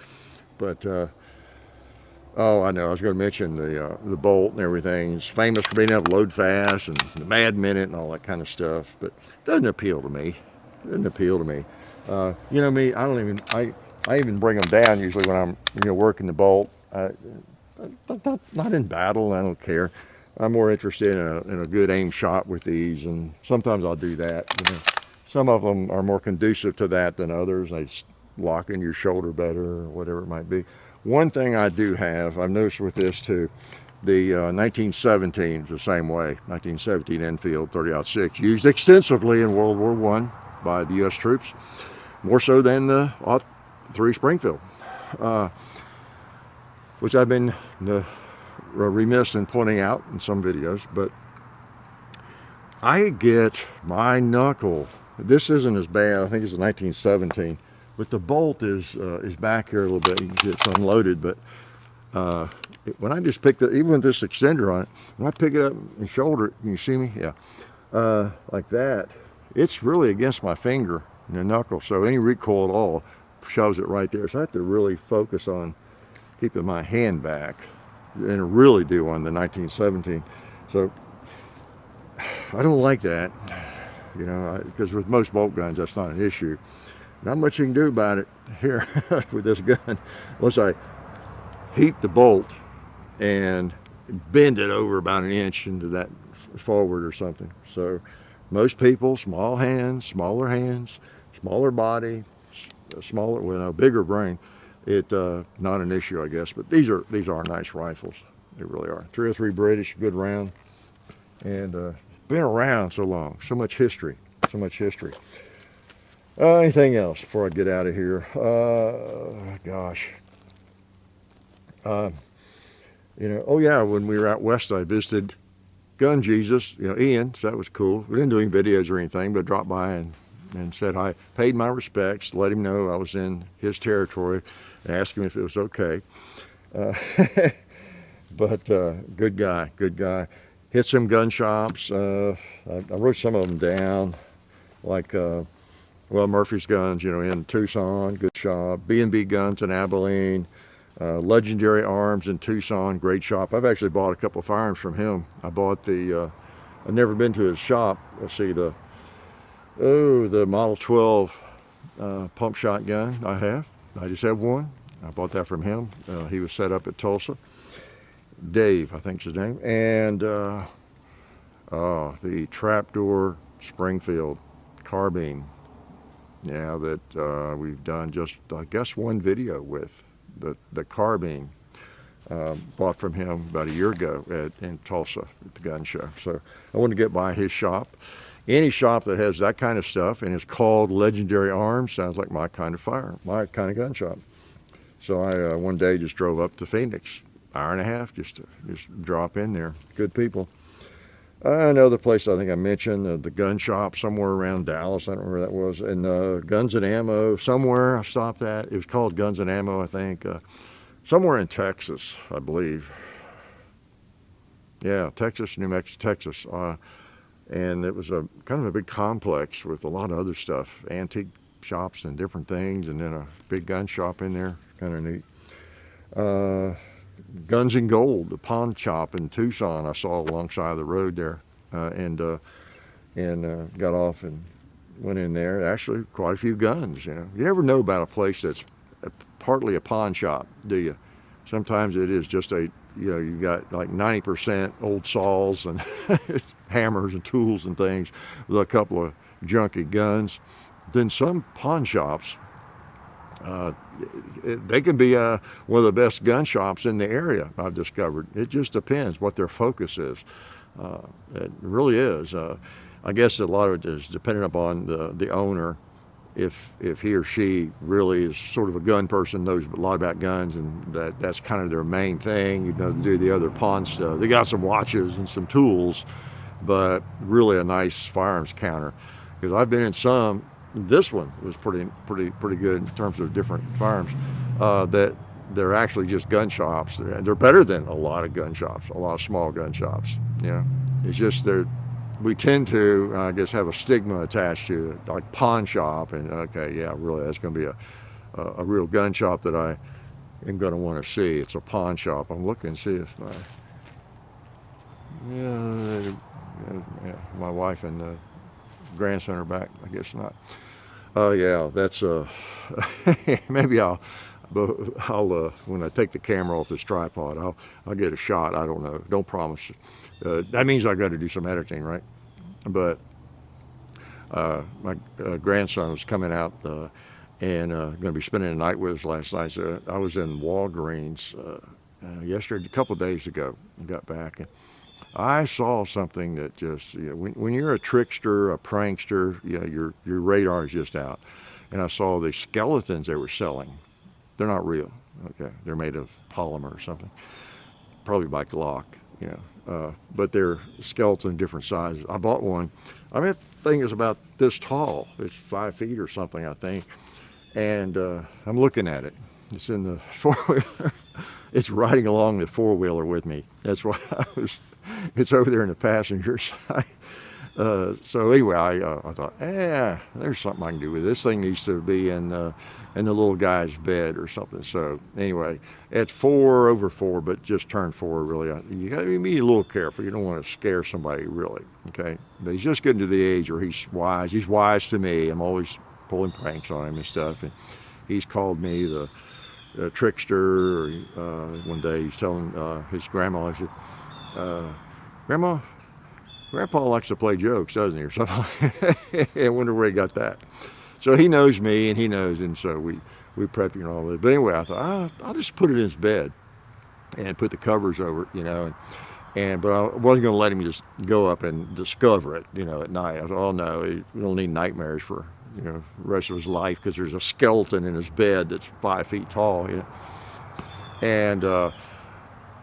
But, oh, I know, I was going to mention the bolt and everything. It's famous for being able to load fast and the Mad Minute and all that kind of stuff. But it doesn't appeal to me. It doesn't appeal to me. You know me, I even bring them down usually when I'm working the bolt. Not in battle, I don't care. I'm more interested in a good aim shot with these, and sometimes I'll do that. Some of them are more conducive to that than others. They lock in your shoulder better, or whatever it might be. One thing I do have, I've noticed with this too, the 1917 is the same way. 1917 Enfield 30-06, used extensively in World War I by the U.S. troops, more so than the 3 Springfield, which I've been remiss in pointing out in some videos. But I get my knuckle. This isn't as bad. I think it's a 1917, but the bolt is back here a little bit. You can see it's unloaded, but when I just pick even with this extender on it, when I pick it up and shoulder it, can you see me? Yeah, like that. It's really against my finger and the knuckle, so any recoil at all shoves it right there. So I have to really focus on keeping my hand back, and really do on the 1917. So I don't like that, because with most bolt guns that's not an issue. Not much you can do about it here with this gun, unless I heat the bolt and bend it over about an inch into that forward or something. So most people, small hands, smaller body, bigger brain, not an issue, I guess. But these are nice rifles. They really are. 303 British, good round, and been around so long, so much history. Anything else before I get out of here? Gosh. Oh yeah, when we were out west, I visited Gun Jesus, Ian, so that was cool. We didn't do any videos or anything, but dropped by and said hi, paid my respects, let him know I was in his territory, and asked him if it was okay. Uh, but good guy, good guy. Hit some gun shops. I wrote some of them down, like Murphy's Guns, in Tucson, good shop. B&B Guns in Abilene. Legendary Arms in Tucson, great shop. I've actually bought a couple of firearms from him. I bought I've never been to his shop. Let's see, the Model 12 pump shotgun I have. I just have one. I bought that from him. He was set up at Tulsa. Dave, I think is his name. And the Trapdoor Springfield carbine. Yeah, that we've done just, I guess, one video with. The carbine bought from him about a year ago in Tulsa at the gun show. So I wanted to get by his shop. Any shop that has that kind of stuff and it's called Legendary Arms sounds like my kind of my kind of gun shop. So I one day just drove up to Phoenix, hour and a half, just to drop in there. Good people. Another place I think I mentioned, the gun shop somewhere around Dallas, I don't know where that was, and Guns and Ammo, somewhere I stopped at. It was called Guns and Ammo, I think, somewhere in Texas, I believe. Yeah, Texas, New Mexico, Texas. And it was a kind of a big complex with a lot of other stuff, antique shops and different things, and then a big gun shop in there, kind of neat. Guns and Gold, the pawn shop in Tucson, I saw alongside of the road there, and got off and went in there. Actually, quite a few guns. You never know about a place that's partly a pawn shop, do you? Sometimes it is just you've got like 90% old saws and hammers and tools and things with a couple of junky guns. Then some pawn shops, they can be one of the best gun shops in the area, I've discovered. It just depends what their focus is. It really is. I guess a lot of it is dependent upon the owner. If he or she really is sort of a gun person, knows a lot about guns, and that's kind of their main thing, to do the other pawn stuff. They got some watches and some tools, but really a nice firearms counter. Because I've been in some. This one was pretty good in terms of different firearms. That they're actually just gun shops. They're better than a lot of gun shops, a lot of small gun shops. It's just we tend to, I guess, have a stigma attached to it, like pawn shop, and okay, yeah, really, that's going to be a real gun shop that I am going to want to see. It's a pawn shop. I'm looking to see if my wife and the grandson are back. I guess not. Oh yeah, that's maybe I'll when I take the camera off this tripod, I'll get a shot. I don't know. Don't promise. That means I got to do some editing, right? But my grandson was coming out and going to be spending the night with us last night. So I was in Walgreens yesterday, a couple of days ago. I got back and I saw something that just, when you're a trickster, a prankster, your radar is just out. And I saw the skeletons they were selling. They're not real. Okay, they're made of polymer or something, probably by Glock. But they're skeleton, different sizes. I bought one. I mean, that thing is about this tall. It's 5 feet or something, I think. And I'm looking at it. It's in the four-wheeler. It's riding along the four-wheeler with me. That's why it's over there in the passenger side. So anyway, I thought, there's something I can do with it. This thing needs to be in the little guy's bed or something. So anyway, at 4 over 4, but just turned 4 really. You got to be a little careful. You don't want to scare somebody really, okay? But he's just getting to the age where he's wise. He's wise to me. I'm always pulling pranks on him and stuff. And he's called me the trickster. One day he's telling his grandma, he said, Grandpa likes to play jokes, doesn't he, or something. I wonder where he got that. So he knows me, and he knows, and so we prep and all this. But anyway, I thought I'll just put it in his bed and put the covers over it, but I wasn't going to let him just go up and discover it, at night. I thought, oh no, we don't need nightmares for the rest of his life because there's a skeleton in his bed that's 5 feet tall. And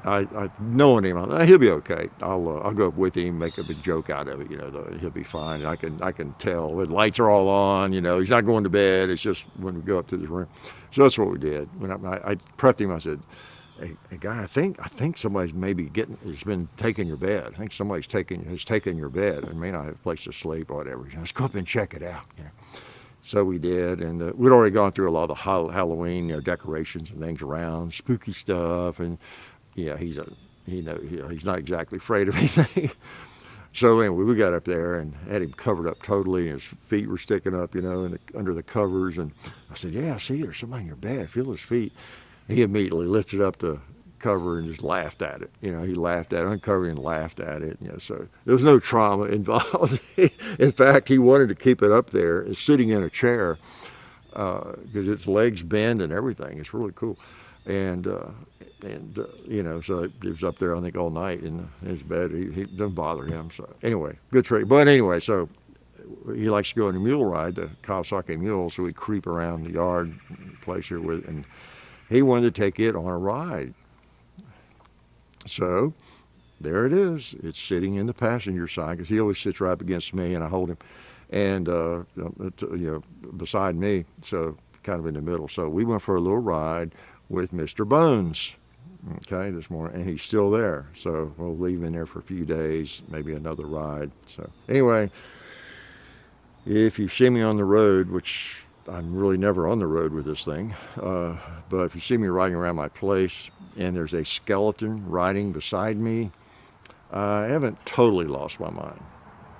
I knowing him, he'll be okay. I'll go up with him, make a big joke out of it. He'll be fine. I can tell. The lights are all on. He's not going to bed. It's just when we go up to the room. So that's what we did. When I prepped him, I said, "Hey, guy, I think somebody's maybe has been taking your bed. I think somebody's has taken your bed and may not have a place to sleep or whatever. Let's go up and check it out." So we did, and we'd already gone through a lot of the Halloween decorations and things around, spooky stuff, and he's not exactly afraid of anything. So anyway, we got up there and had him covered up totally, and his feet were sticking up, under the covers. And I said, "Yeah, see, there's somebody in your bed. Feel his feet." And he immediately lifted up the cover and just laughed at it. He laughed at it, uncovered and laughed at it. So there was no trauma involved. In fact, he wanted to keep it up there, sitting in a chair, because its legs bend and everything. It's really cool. And so it was up there, I think, all night in his bed. He doesn't bother him. So anyway, good trick. But anyway, so he likes to go on a mule ride, the Kawasaki mule. So we creep around the yard place here and he wanted to take it on a ride. So there it is. It's sitting in the passenger side because he always sits right up against me, and I hold him, and beside me, so kind of in the middle. So we went for a little ride with Mr. Bones, this morning, and he's still there. So we'll leave him in there for a few days, maybe another ride. So anyway, if you see me on the road, which I'm really never on the road with this thing, but if you see me riding around my place and there's a skeleton riding beside me, I haven't totally lost my mind.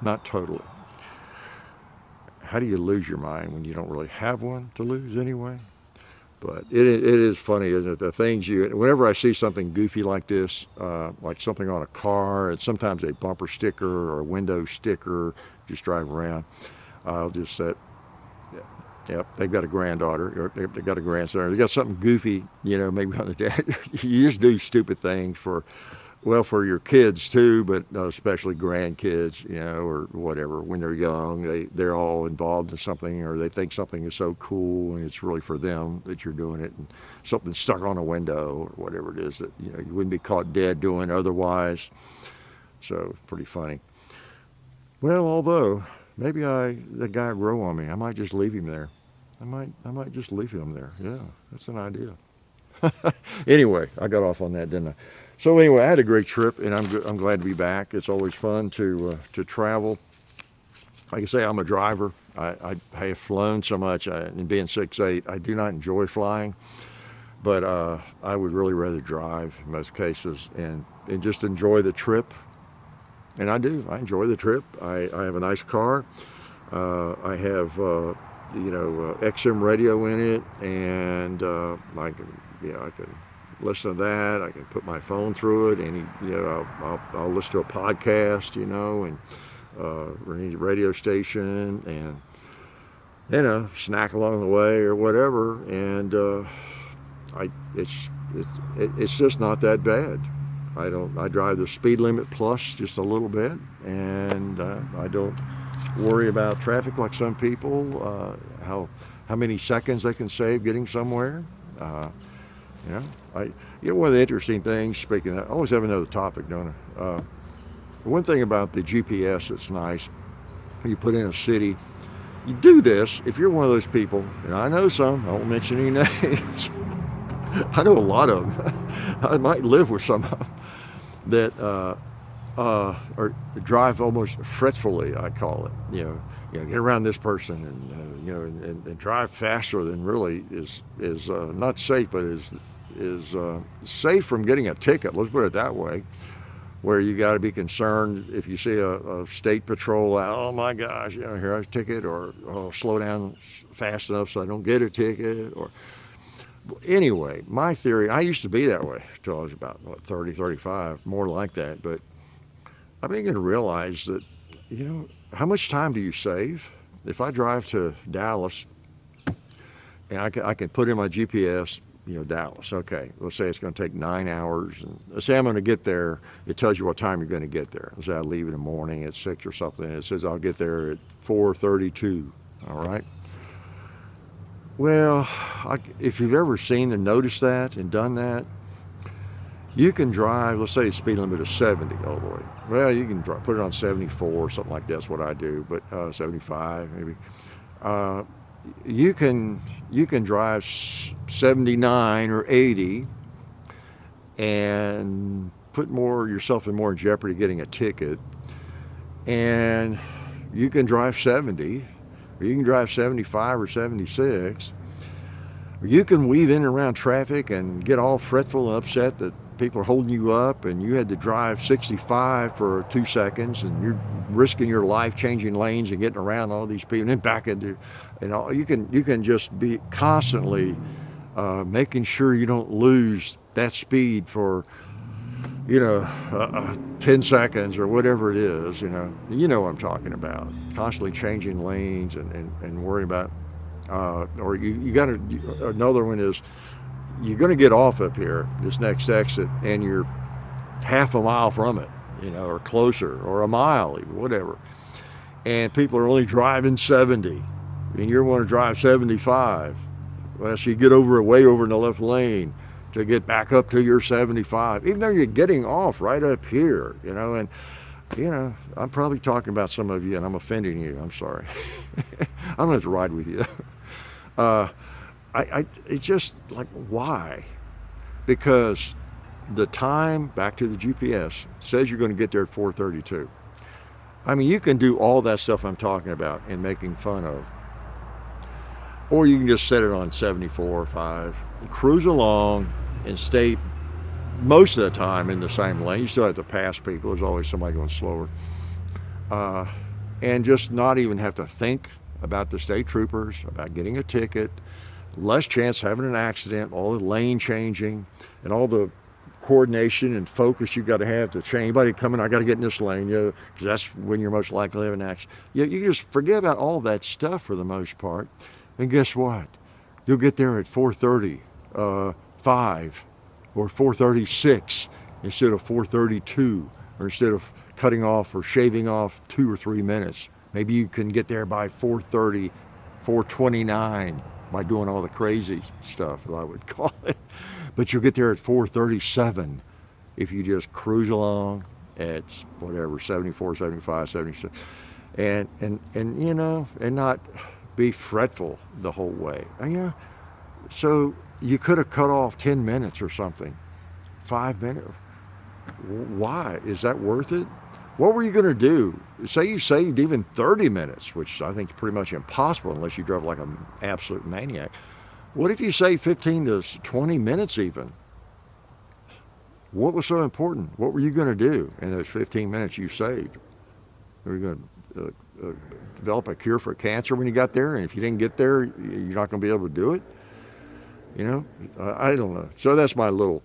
Not totally. How do you lose your mind when you don't really have one to lose anyway? But it is funny, isn't it? The things whenever I see something goofy like this, like something on a car, and sometimes a bumper sticker or a window sticker, just drive around, I'll just say, yep, they've got a granddaughter, or they've got a grandson, or they got something goofy, maybe on the dad. You just do stupid things for your kids too, but especially grandkids, or whatever. When they're young, they're all involved in something, or they think something is so cool and it's really for them that you're doing it, and something stuck on a window or whatever it is that you wouldn't be caught dead doing otherwise. So it's pretty funny. Well, although maybe the guy grow on me, I might just leave him there. I might just leave him there. Yeah, that's an idea. Anyway, I got off on that, didn't I? So anyway, I had a great trip, and I'm glad to be back. It's always fun to travel. Like I say, I'm a driver. I have flown so much, and being 6'8", I do not enjoy flying, but I would really rather drive in most cases and just enjoy the trip. And I do. I enjoy the trip. I have a nice car. I have XM radio in it, and I can listen to that. I can put my phone through it, and I'll listen to a podcast, and any radio station, and snack along the way or whatever. And it's just not that bad. I drive the speed limit plus just a little bit, and I don't worry about traffic like some people. How many seconds they can save getting somewhere. One of the interesting things, speaking of that, I always have another topic, don't I? One thing about the GPS that's nice, you put in a city, you do this if you're one of those people, and I know some, I won't mention any names. I know a lot of them. I might live with some of them that or drive almost fretfully, I call it. Get around this person, and drive faster than really is not safe, but is safe from getting a ticket. Let's put it that way. Where you got to be concerned if you see a state patrol. Oh my gosh, here I have a ticket, or slow down fast enough so I don't get a ticket. Or anyway, my theory. I used to be that way until I was about 30, 35, more like that. But I began to realize that how much time do you save? If I drive to Dallas and I can put in my GPS, Dallas, okay, let's say it's going to take 9 hours, and let's say I'm going to get there, it tells you what time you're going to get there. Let's say I leave in the morning at 6 or something, and it says I'll get there at 4:32, all right? Well, if you've ever seen and noticed that and done that, you can drive, let's say the speed limit is 70 all the way. Well, you can put it on 74 or something like that's what I do, but 75 maybe. You can drive 79 or 80 and put yourself in more jeopardy getting a ticket. And you can drive 70, or you can drive 75 or 76. Or you can weave in and around traffic and get all fretful and upset that people are holding you up and you had to drive 65 for 2 seconds and you're risking your life changing lanes and getting around all these people and then back into, you can just be constantly making sure you don't lose that speed for 10 seconds or whatever it is. You know what I'm talking about. Constantly changing lanes and worrying about or you got to, another one is you're going to get off up here, this next exit, and you're half a mile from it, or closer, or a mile even, whatever. And people are only driving 70, and you want to drive 75. Well, so you get way over in the left lane to get back up to your 75, even though you're getting off right up here, and I'm probably talking about some of you and I'm offending you. I'm sorry. I don't have to ride with you. It's just like, why? Because the time, back to the GPS, says you're going to get there at 4:32. I mean, you can do all that stuff I'm talking about and making fun of. Or you can just set it on 74 or 5, cruise along and stay most of the time in the same lane. You still have to pass people. There's always somebody going slower. And just not even have to think about the state troopers, about getting a ticket, less chance of having an accident, all the lane changing, and all the coordination and focus you got to have to change. Anybody coming, I got to get in this lane, because that's when you're most likely to have an accident. You just forget about all that stuff for the most part. And guess what? You'll get there at 4:30, 5, or 4:36 instead of 4:32, or instead of cutting off or shaving off 2 or 3 minutes. Maybe you can get there by 4:30, 4:29 by doing all the crazy stuff, I would call it. But you'll get there at 4:37 if you just cruise along at whatever, 74, 75, 76, and not be fretful the whole way. So you could have cut off 10 minutes or something, 5 minutes. Why? Is that worth it? What were you going to do? Say you saved even 30 minutes, which I think is pretty much impossible unless you drove like an absolute maniac. What if you saved 15 to 20 minutes even? What was so important? What were you going to do in those 15 minutes you saved? Were you going to develop a cure for cancer when you got there? And if you didn't get there, you're not going to be able to do it? I don't know. So that's my little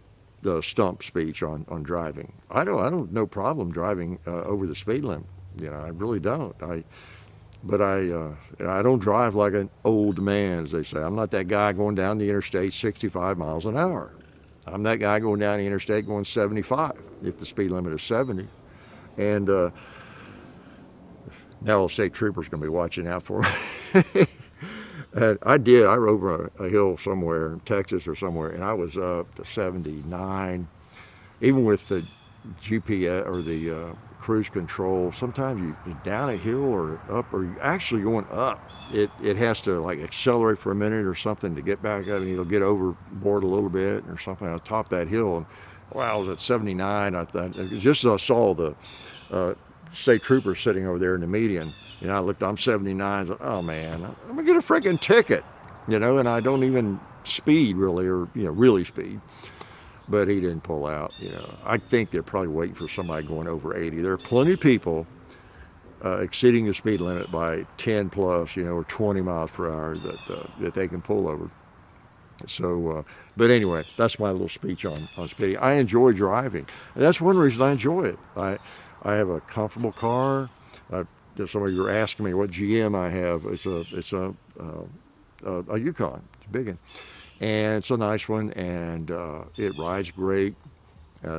stump speech on driving. I don't no problem driving over the speed limit. I really don't. But I don't drive like an old man, as they say. I'm not that guy going down the interstate 65 miles an hour. I'm that guy going down the interstate going 75 if the speed limit is 70. And now the state trooper's going to be watching out for me. And I rode over a hill somewhere in Texas or somewhere, and I was up to 79. Even with the GPS or the cruise control, sometimes you're down a hill or up, or you're actually going up. It has to like accelerate for a minute or something to get back up, and it'll get overboard a little bit or something on top of that hill. And wow, I was at 79. I thought, just as I saw the state trooper sitting over there in the median, I looked, I'm 79, I thought, oh man, I'm gonna get a freaking ticket, and I don't even speed really, or really speed. But he didn't pull out. I think they're probably waiting for somebody going over 80. There are plenty of people exceeding the speed limit by 10 plus, or 20 miles per hour that they can pull over. So, but anyway, that's my little speech on speeding. I enjoy driving, and that's one reason I enjoy it. I have a comfortable car. Some of you are asking me what GM I have. It's a Yukon. It's a big one. And it's a nice one, and it rides great.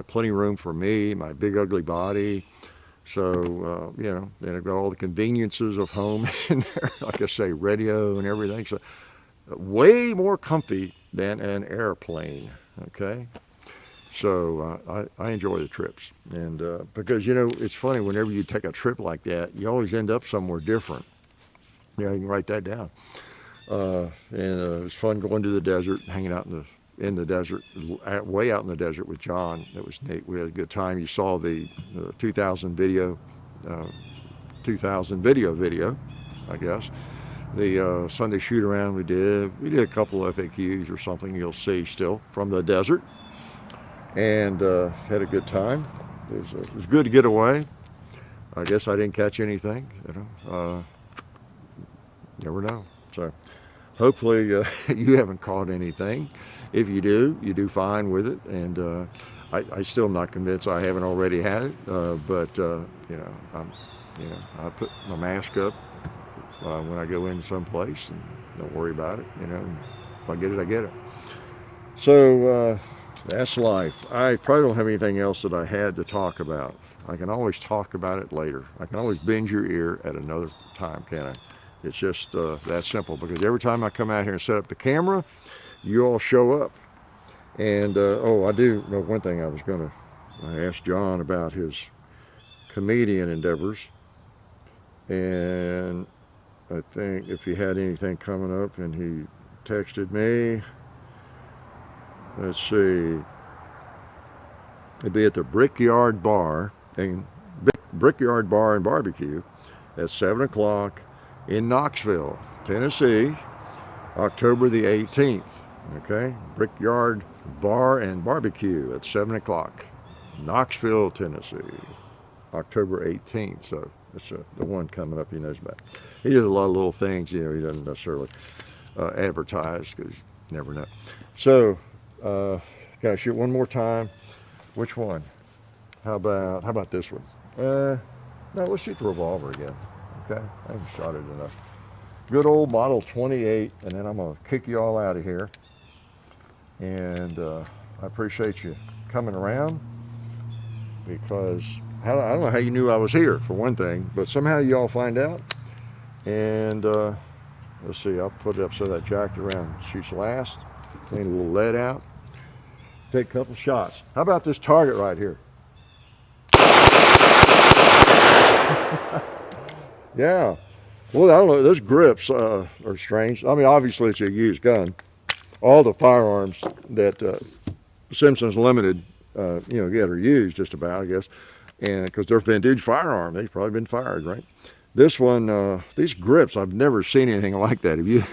Plenty of room for me, my big ugly body. So, then I've got all the conveniences of home in there, like I say, radio and everything. So way more comfy than an airplane, okay? So I enjoy the trips, and because, you know, it's funny, whenever you take a trip like that, you always end up somewhere different. Yeah, you can write that down. And it's fun going to the desert, hanging out in the desert, way out in the desert with John. That was neat. We had a good time. You saw the 2000 video, I guess. The Sunday shoot around we did a couple of FAQs or something you'll see still from the desert, and had a good time. It was good to get away. I guess I didn't catch anything, you know. Never know. So hopefully you haven't caught anything. If you do fine with it, and I still am not convinced I haven't already had it, but you know, I put my mask up when I go in someplace, and don't worry about it. You know, if I get it, I get it. So that's life. I probably don't have anything else that I had to talk about. I can always talk about it later. I can always bend your ear at another time, can I? It's just that simple, because every time I come out here and set up the camera, you all show up. And oh, I do know one thing. I asked John about his comedian endeavors, and I think if he had anything coming up, and he texted me. Let's see. It'd be at the Brickyard Bar and Barbecue at 7 o'clock in Knoxville, Tennessee, October the 18th. Okay, Brickyard Bar and Barbecue at 7 o'clock, Knoxville, Tennessee, October 18th. So that's the one coming up he knows about. He does a lot of little things, you know, he doesn't necessarily advertise, because you never know. So, gotta shoot one more time. Which one? How about this one? No, let's shoot the revolver again. Okay, I haven't shot it enough. Good old Model 28, and then I'm gonna kick you all out of here. And I appreciate you coming around, because I don't know how you knew I was here, for one thing, but somehow you all find out. And let's see, I'll put it up so that jacket around shoots last. Clean a little lead out. Take a couple shots. How about this target right here? Yeah. Well, I don't know. Those grips are strange. I mean, obviously it's a used gun. All the firearms that Simpson's Limited, get are used just about, I guess, and because they're vintage firearm, they've probably been fired, right? This one, these grips, I've never seen anything like that. Have you?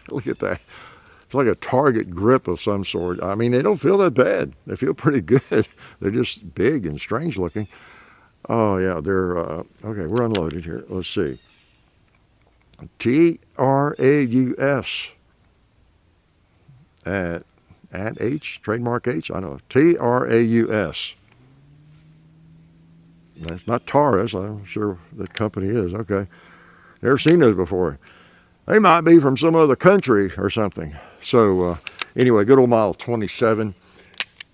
Look at that. It's like a Target grip of some sort. I mean, they don't feel that bad. They feel pretty good. They're just big and strange looking. Oh yeah, they're okay. We're unloaded here. Let's see. TRAUS at H, trademark H. I know. TRAUS. That's not Taurus. I'm sure that company is. Okay. Never seen those before. They might be from some other country or something. So anyway, good old Model 27.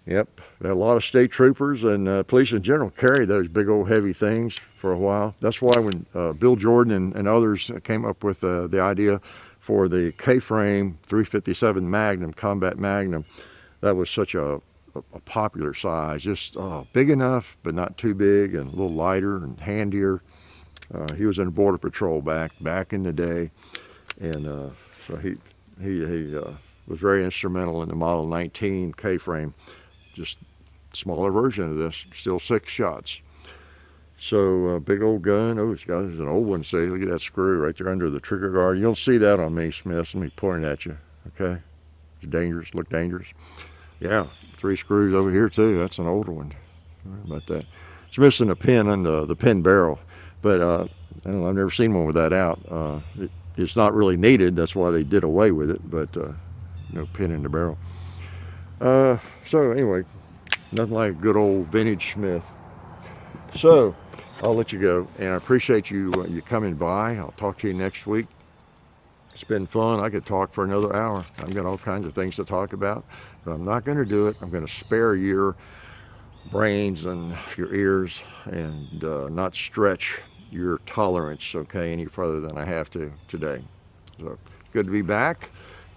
Yep. A lot of state troopers and police in general carry those big old heavy things for a while. That's why when Bill Jordan and others came up with the idea for the K-frame 357 Magnum, Combat Magnum, that was such a popular size. Just big enough, but not too big, and a little lighter and handier. He was in Border Patrol back in the day, and so he was very instrumental in the Model 19 K-frame. Just smaller version of this, still 6 shots. So big old gun. Oh, it's an old one. See, look at that screw right there under the trigger guard. You don't see that on me, Smith. Let me point it at you. Okay, it's dangerous. Look dangerous. Yeah, 3 screws over here too. That's an older one. Sorry about that. It's missing a pin on the pin barrel, but I don't know, I've never seen one with that out. It's not really needed. That's why they did away with it. But no pin in the barrel. So anyway, nothing like a good old vintage Smith. So I'll let you go, and I appreciate you coming by. I'll talk to you next week. It's been fun. I could talk for another hour. I've got all kinds of things to talk about, but I'm not going to do it. I'm going to spare your brains and your ears, and not stretch your tolerance, okay, any further than I have to today. So good to be back,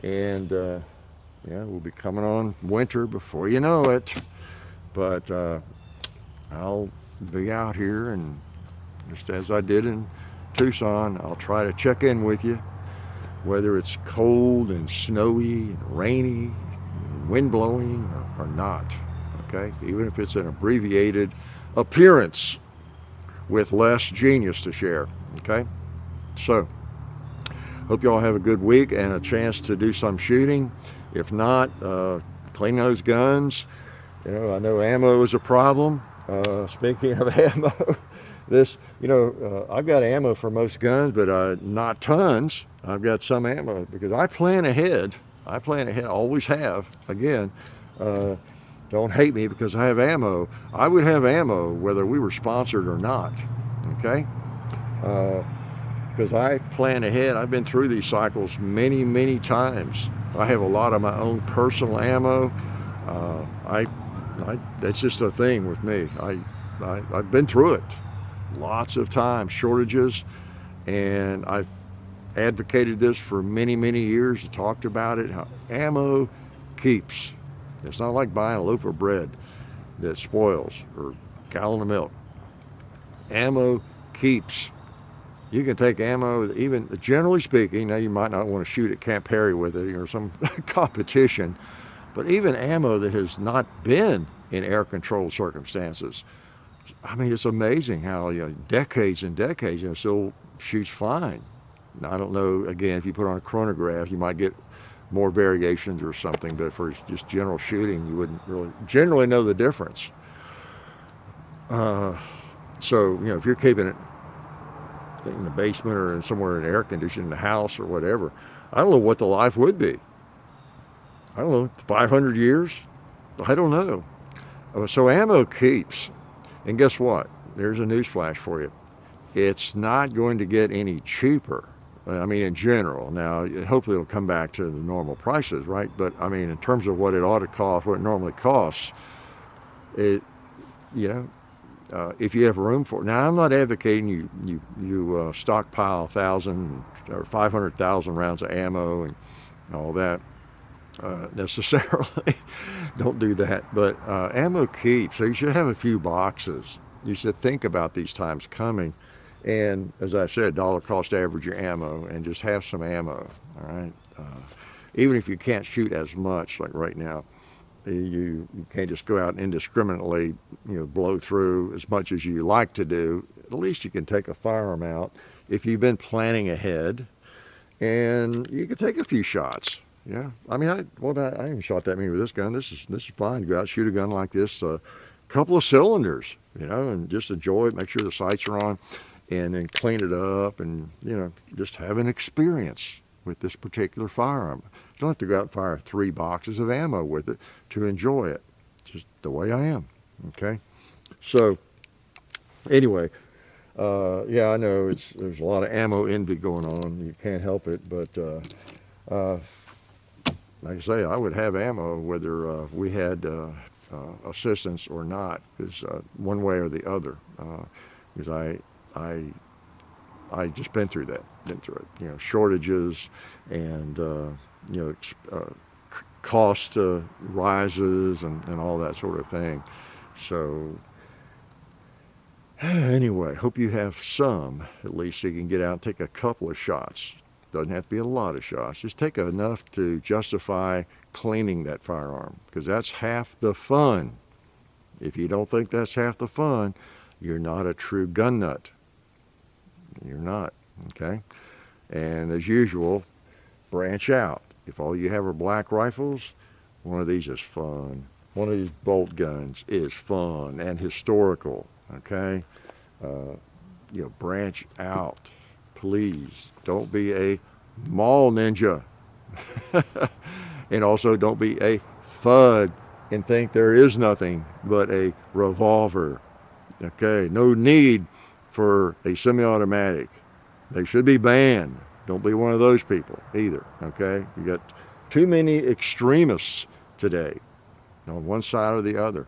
And yeah, we'll be coming on winter before you know it. But I'll be out here, and just as I did in Tucson, I'll try to check in with you, whether it's cold and snowy and rainy, wind blowing or not. Okay, even if it's an abbreviated appearance with less genius to share. Okay, so hope you all have a good week and a chance to do some shooting. If not, clean those guns. You know, I know ammo is a problem. Speaking of ammo, I've got ammo for most guns, but not tons. I've got some ammo because I plan ahead. I always have. Again, don't hate me because I have ammo. I would have ammo whether we were sponsored or not. Okay? Because I plan ahead. I've been through these cycles many, many times. I have a lot of my own personal ammo. That's just a thing with me. I've been through it lots of times, shortages, and I've advocated this for many, many years, talked about it, how ammo keeps. It's not like buying a loaf of bread that spoils or a gallon of milk. Ammo keeps. You can take ammo, even generally speaking, now you might not want to shoot at Camp Perry with it or some competition, but even ammo that has not been in air-controlled circumstances. I mean, it's amazing how decades and decades, still shoots fine. Now, I don't know, again, if you put on a chronograph, you might get more variations or something, but for just general shooting, you wouldn't really generally know the difference. So, if you're keeping it in the basement or in somewhere in air conditioning, in the house or whatever, I don't know what the life would be. I don't know, 500 years? I don't know. So ammo keeps. And guess what? There's a news flash for you. It's not going to get any cheaper. I mean, in general. Now, hopefully it'll come back to the normal prices, right? But I mean, in terms of what it ought to cost, what it normally costs, if you have room for it. Now, I'm not advocating you stockpile 1,000 or 500,000 rounds of ammo and all that necessarily. Don't do that. But ammo keeps, so you should have a few boxes. You should think about these times coming. And as I said, dollar cost average your ammo and just have some ammo, all right? Even if you can't shoot as much, like right now, you can't just go out and indiscriminately, blow through as much as you like to do. At least you can take a firearm out if you've been planning ahead, and you can take a few shots. Yeah, I mean, I haven't shot that many with this gun. This is fine. Go out, shoot a gun like this, a couple of cylinders, and just enjoy it. Make sure the sights are on, and then clean it up, and just have an experience with this particular firearm. You don't have to go out and fire 3 boxes of ammo with it to enjoy it. Just the way I am. Okay, so anyway, yeah, I know there's a lot of ammo envy going on. You can't help it, but like I say, I would have ammo whether we had assistance or not, because one way or the other. Because I just been through that, shortages and cost rises and all that sort of thing. So anyway, hope you have some, at least, so you can get out and take a couple of shots. Doesn't have to be a lot of shots. Just take enough to justify cleaning that firearm, because that's half the fun. If you don't think that's half the fun, you're not a true gun nut. You're not, okay? And as usual, branch out. If all you have are black rifles, one of these is fun. One of these bolt guns is fun and historical, okay? Branch out. Please, don't be a mall ninja. And also don't be a FUD and think there is nothing but a revolver. Okay, no need for a semi-automatic. They should be banned. Don't be one of those people either, okay? You got too many extremists today on one side or the other.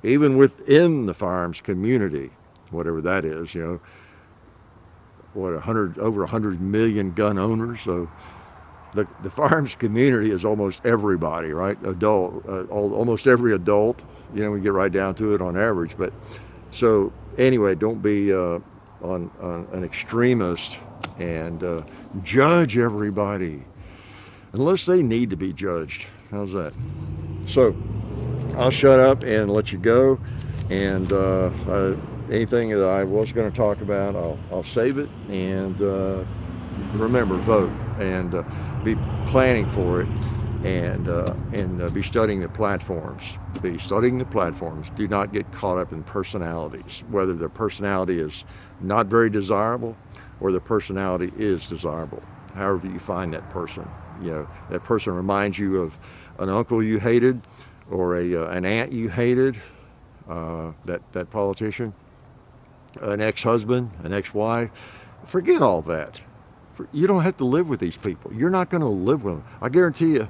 Even within the firearms community, whatever that is, over 100 million gun owners, so the firearms community is almost everybody, right? Almost every adult. You know, we get right down to it on average. But so anyway, don't be on an extremist and judge everybody unless they need to be judged. How's that? So I'll shut up and let you go. And anything that I was going to talk about, I'll save it. And remember, vote and be planning for it, and be studying the platforms. Be studying the platforms. Do not get caught up in personalities, whether their personality is not very desirable or their personality is desirable. However you find that person, you know, that person reminds you of an uncle you hated or an aunt you hated, that politician, an ex-husband, an ex-wife. Forget all that. You don't have to live with these people. You're not going to live with them. I guarantee you,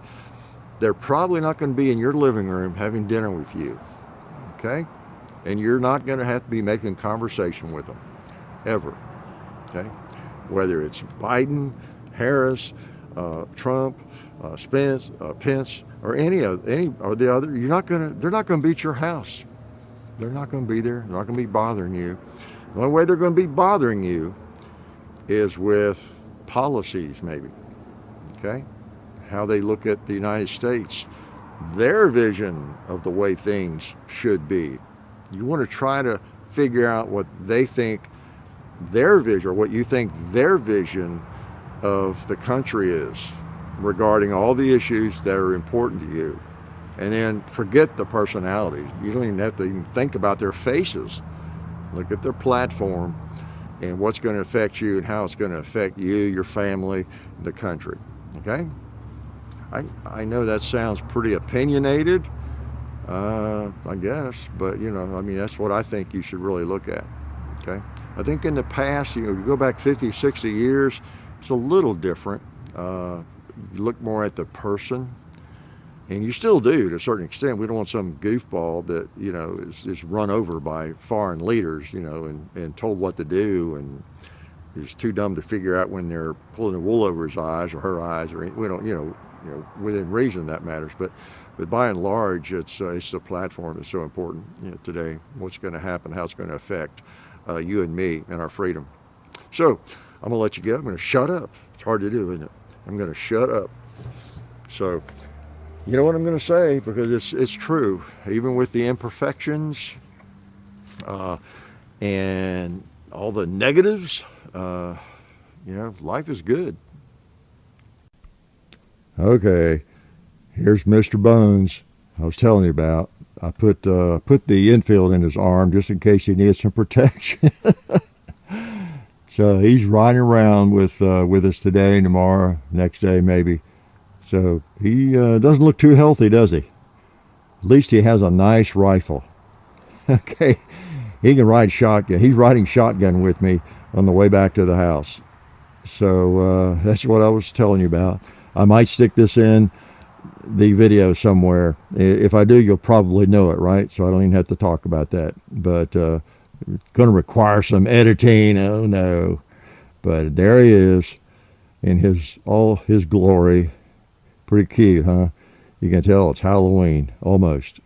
they're probably not going to be in your living room having dinner with you. Okay? And you're not going to have to be making conversation with them, ever. Okay? Whether it's Biden, Harris, Trump, Pence, or any or the other, they're not going to be at your house. They're not going to be there. They're not going to be bothering you. The only way they're going to be bothering you is with policies, maybe. Okay? How they look at the United States, their vision of the way things should be. You want to try to figure out what they think their vision, or what you think their vision of the country is regarding all the issues that are important to you. And then forget the personalities. You don't even have to even think about their faces. Look at their platform and what's going to affect you and how it's going to affect you, your family, the country. Okay? I know that sounds pretty opinionated, I guess, but you know, I mean, that's what I think you should really look at. Okay? I think in the past, you know, you go back 50, 60 years, it's a little different. You look more at the person, and you still do to a certain extent. We don't want some goofball that, you know, is run over by foreign leaders, you know, and told what to do, and is too dumb to figure out when they're pulling the wool over his eyes or her eyes, or we don't, you know, within reason that matters. But by and large, it's the platform that's so important, you know, today. What's going to happen, how it's going to affect you and me and our freedom. So I'm going to let you go. I'm going to shut up. It's hard to do, isn't it? I'm going to shut up. So you know what I'm going to say, because it's true. Even with the imperfections and all the negatives, you know, life is good. Okay, here's Mr. Bones I was telling you about. I put the infield in his arm just in case he needs some protection. So he's riding around with us today and tomorrow, next day maybe. So he doesn't look too healthy, does he? At least he has a nice rifle. Okay, he can ride shotgun. He's riding shotgun with me on the way back to the house. So that's what I was telling you about. I might stick this in the video somewhere. If I do, you'll probably know it, right? So I don't even have to talk about that. But it's going to require some editing. Oh no! But there he is in all his glory. Pretty cute, huh? You can tell it's Halloween almost.